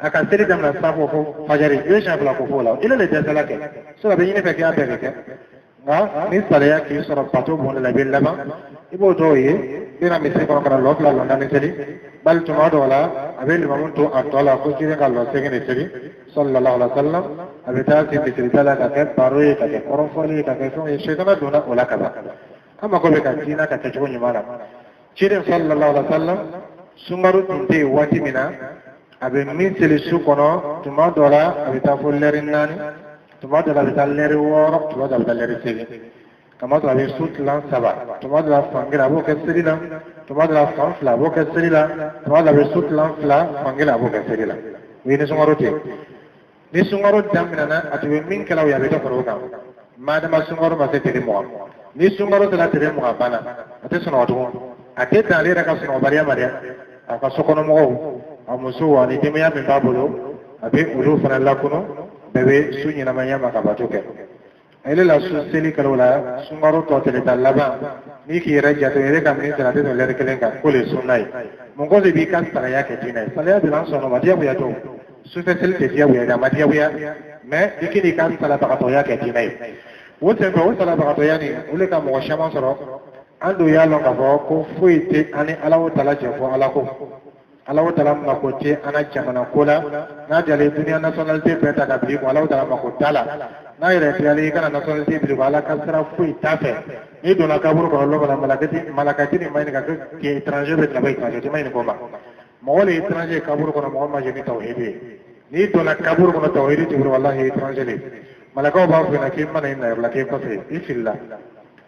a ka seli daminɛ safo fo fajari i bɛ siɲɛ 2 ko f'o la i le dɛsɛla kɛ a bɛ ɲini fɛ k'i y'a bɛɛ kɛ nka ni sariya k'i sɔrɔ bato bonda la i bɛ laban i b'o dɔw ye i bɛna misiri kɔnɔ ka na lɔ 2 lɔ 4 seli bali tuma dɔw la a bɛ limamu to a tɔ la ko ciden ka lɔ 8 de seli sallallahu alaihi wa sallam a bɛ taa se misirita la ka kɛ baro ye ka kɛ kɔrɔfɔli ye ka kɛ fɛnw ye sitana donna o la ka ban an mako bɛ ka diina ka kɛcogo ɲuman na ciden sallallahu alaihi wa sallam sunkaro tun tɛ yen waati min na a bɛ min seli su kɔnɔ tuma dɔ la a bɛ taa fo lɛri 4 tuma dɔ la a bɛ taa lɛri 6 tuma dɔ la a bɛ taa lɛri 8 kama dɔ la a bɛ su tilan 3 tuma dɔ la fan 1 a b'o kɛ seli la tuma dɔ la fan 2 a b'o kɛ seli la tuma dɔ la a bɛ su tilan 2 fan 1 a b'o kɛ seli la o ye ni sunkaro tɛ ni sunkaro daminɛna a tun bɛ min kɛla o ye a bɛ dɔ fara o kan madama sunkaro ma se tile 20 ni sunkaro sera tile 20 banna a tɛ sunɔgɔ tugun a tɛ dan ale yɛrɛ ka sunɔgɔbaliya ma dɛ a ka sokɔnɔmɔgɔw a musow ani denbaya min b'a bolo a bɛ olu fana lakunu bɛɛ bɛ su ɲɛnamaya ma ka bato kɛ ale la su seli kalo la sunkaro tɔ tile tan laban n'i k'i yɛrɛ jate yɛrɛ ka min sera a tɛ tɛmɛ lɛri 1 kan k'o de ye sunna ye mun ko de b'i ka saraya kɛ diinɛ ye saraya bɛ an sɔn o ma diyagoya tɛ o sufɛ seli tɛ diyagoya dɛ a ma diyagoya mais i k'i ka salabagatɔya kɛ diinɛ ye o tɛ fɛ o salabagatɔya nin o de ka mɔgɔ caman sɔrɔ an dun y'a dɔn k'a fɔ ko foyi tɛ an ni Alahu Taala jɛ fɔ Ala ko Alahu Taala mako tɛ an ka jamana ko la n'a jalen duniya nationalité bɛɛ ta ka bin kun Alahu Taala mako t'a la n'a yɛrɛ tilalen i kana nationalité bin kun Ala ka sira foyi t'a fɛ n'i donna kaburu kɔnɔ lɔgɔ la malakati ni ma ɲini ka kɛ étranger bɛ tila étranger tɛ ma ɲini k'o ma mɔgɔ de ye étranger ye kaburu kɔnɔ mɔgɔ ma jɛ ni tawhid ye n'i donna kaburu kɔnɔ tawhid tɛ bolo walahi étranger de malakaw b'a fɔ i ɲɛna k'i mana i na yɔrɔ la k'i kɔfɛ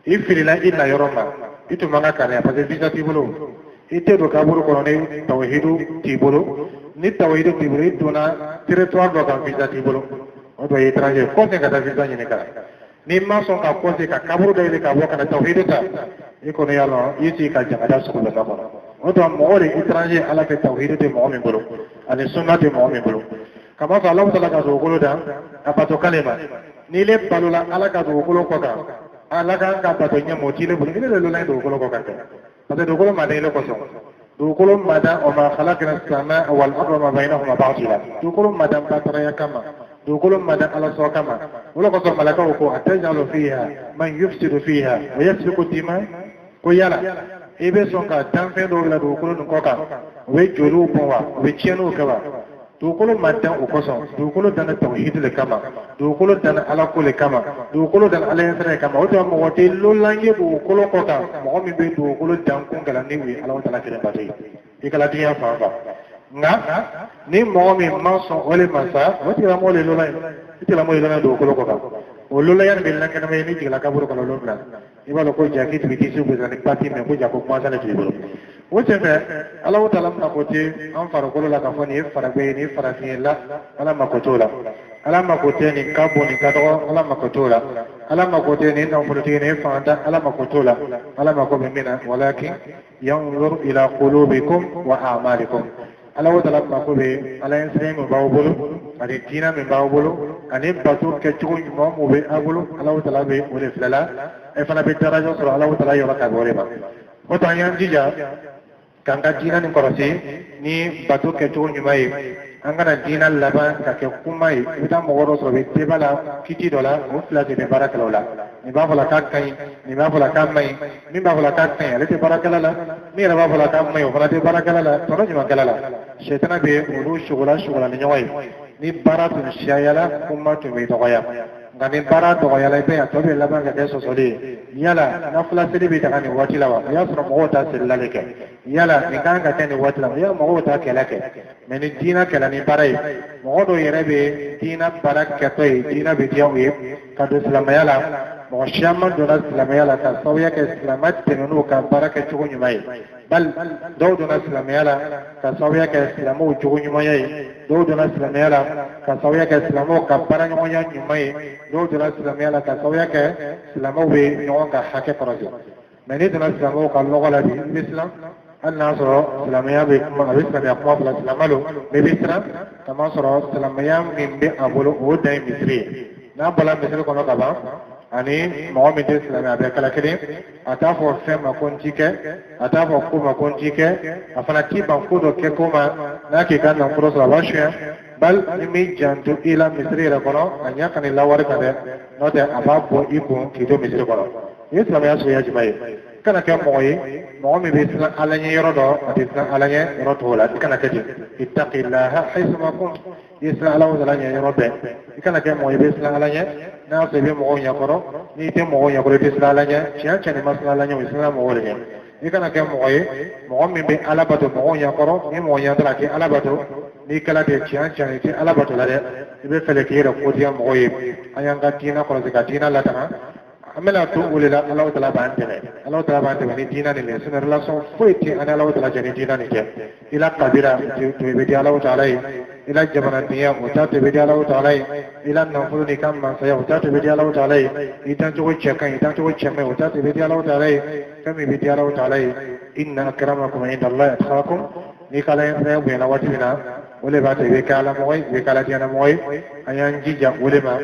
i filila i na yɔrɔ ma i tun man ka kariya parce que visa t'i bolo i tɛ don kaburu kɔnɔ ni tawhidu t'i bolo ni tawhidu t'i bolo i donna territoire dɔ kan visa t'i bolo o dɔ ye étranger kɔfɛ ka taa visa ɲini ka n'i ma sɔn ka kɔfɛ ka kaburu dɔ ɲini ka bɔ ka na tawhidu ta i kɔni y'a dɔn i sigi ka jangada sugu bɛɛ kɔnɔ o dɔn mɔgɔ de étranger ala fɛ tawhidu tɛ mɔgɔ min bolo ani sunna tɛ mɔgɔ min bolo kama fa Allah ta'ala ka dugukolo da abato kalema ni le balula ala ka dugukolo ko ka ala ka bato nya motile bulu ni le lola dugukolo ko ka parce que dugukolo ma de le ko so dugukolo ma da o ma khalaqna as-samaa wal arda ma bainahuma batila dugukolo ma da batara ya kama dugukolo ma da ala so kama wala ko so malaka ko atajalu fiha man yufsidu fiha wa yasfiku dima ko yala ibe son ka tanfe do la dugukolo ko ka we jolu ko wa we chenu ka wa dugukolo madan o koson dugukolo dana tauhid le kama dugukolo dana ala ko le kama dugukolo dana ala yasra kama o to mo wote lolange dugukolo ko ka mo mi be dugukolo dan kun kala ni wi ala wala kire batay e kala tiya fa fa nga ni mo mi manso ole masa o ti la mo le lolay ti la mo le lolay dugukolo ko ka o lolay yan bil nakana me ni ti la kaburo ko lolna ibalo ko jaki ti ti su be ni pati me ko jako ko masala ti bolo wotefe Allah ta'ala makote an farakolo la kafo ni faragbe ni farafin la ala makotola ala makote ni kabo ni kadogo ala makotola ala makote ni namfuluti ni fanda ala makotola ala makobe mina walakin yanzur ila qulubikum wa a'malikum Allah ta'ala makobe ala yensre mu bawbulu adi dina mi bawbulu ani batu ke chugo mo mo be abulu Allah ta'ala be wole flala e fana be darajo sura Allah ta'ala yora ka gore ba o to yan jija kanga dina ni korosi ni batu ke to nyumai angana dina laba ka ke kumai uta mogoro so be tebala kiti dola o flati be barakalola ni ba fola kakkai ni ba fola kamai ni ba fola kakkai ale te barakalala ni ra ba fola kamai o fola te barakalala to no nyuma kalala shaytana be ulu shugula ni nyawai ni baratu shayala ummatu be toya ngani bara to yala be ya to be laba ga deso soli yala na fula sili be takani wati lawa ya sura mo ta sillaleke yala ni kanga tani wati lawa ya mo ta kelake meni dina kelani barai mo do yerebe dina baraka to dina be diawi ka do islam yala mo shama do na islam yala ka sawiya ke islamat tenunu ka baraka chugo nyumai bal do na islam yala ka sawiya ke islamu chugo nyumai do na islam yala ka sawiya ke islamu ka bara nyumai do na islam yala ka sawiya ke islamu be nyonga hake paraji meni do na islamu ka logala bi islam الناصر سلاميا بكم أبيسنا يقوم بلا سلاملو ببيسنا كما صار سلاميا من بأبولو وداي مصري نابلا مصري كنا كبا أني مؤمن سلاميا بكلا كده أتافو فم أكون تيكة أتافو كوم أكون تيكة أفنتي بانكودو ككوما ناكي كان نفرو سلامشيا بل نمي جانتو إلى مصري ركنا أنيا كان الله وركنا نوتة أبابو إبون كيدو مصري كنا يسلاميا سويا جماعي kana ke moyi mo mi be sala alanye yorodo atisna alanye rotola kana ke ittaqillaha haythuma kunt yisla ala wala nye yorobe kana ke moyi be sala alanye na se be mo nya koro ni te mo nya koro tisla alanye chia chani masala alanye wisla mo wole ni kana ke moyi mo mi be alabato mo nya koro ni mo nya dara ke alabato ni kala de chia chani te alabato la de be fele ke ro ko dia moyi ayanga tina ko zakatina la ta amela to wulila Allah ta'ala bantene Allah ta'ala bantene ni dina ni le sun relation foiti ana Allah ta'ala jani dina ni ke ila kabira to be di Allah ta'ala ila jabanatiya o ta to be di Allah ta'ala ila nafulu ni kam man saya o ta to be di Allah ta'ala itan to chekan itan to chemme o ta to be di Allah ta'ala kam be di Allah ta'ala inna akramakum inda Allah atqakum ni kala ya be na watina wole ba te be kala moy be kala diana moy ayan jija wole ma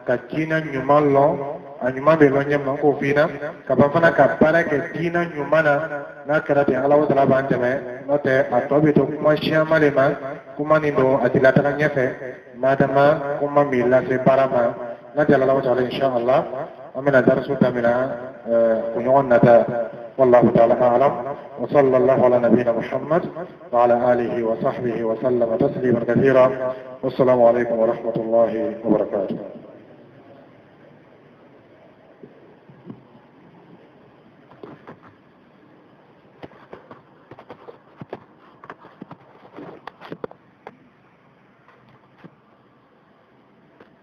ka kina nyumallo anyuma be lonye manko fina kabafana ka para ke dina nyumana na karate Allah wa taala bante me note atobe to kuma shama le ma kuma ni do adilata kan yefe madama kuma mila se parama na de Allah wa taala insha Allah amena darsu tamina kunyon nata والله تعالى أعلم وصلى الله على نبينا محمد وعلى آله وصحبه وسلم تسليما كثيرا والسلام عليكم ورحمة الله وبركاته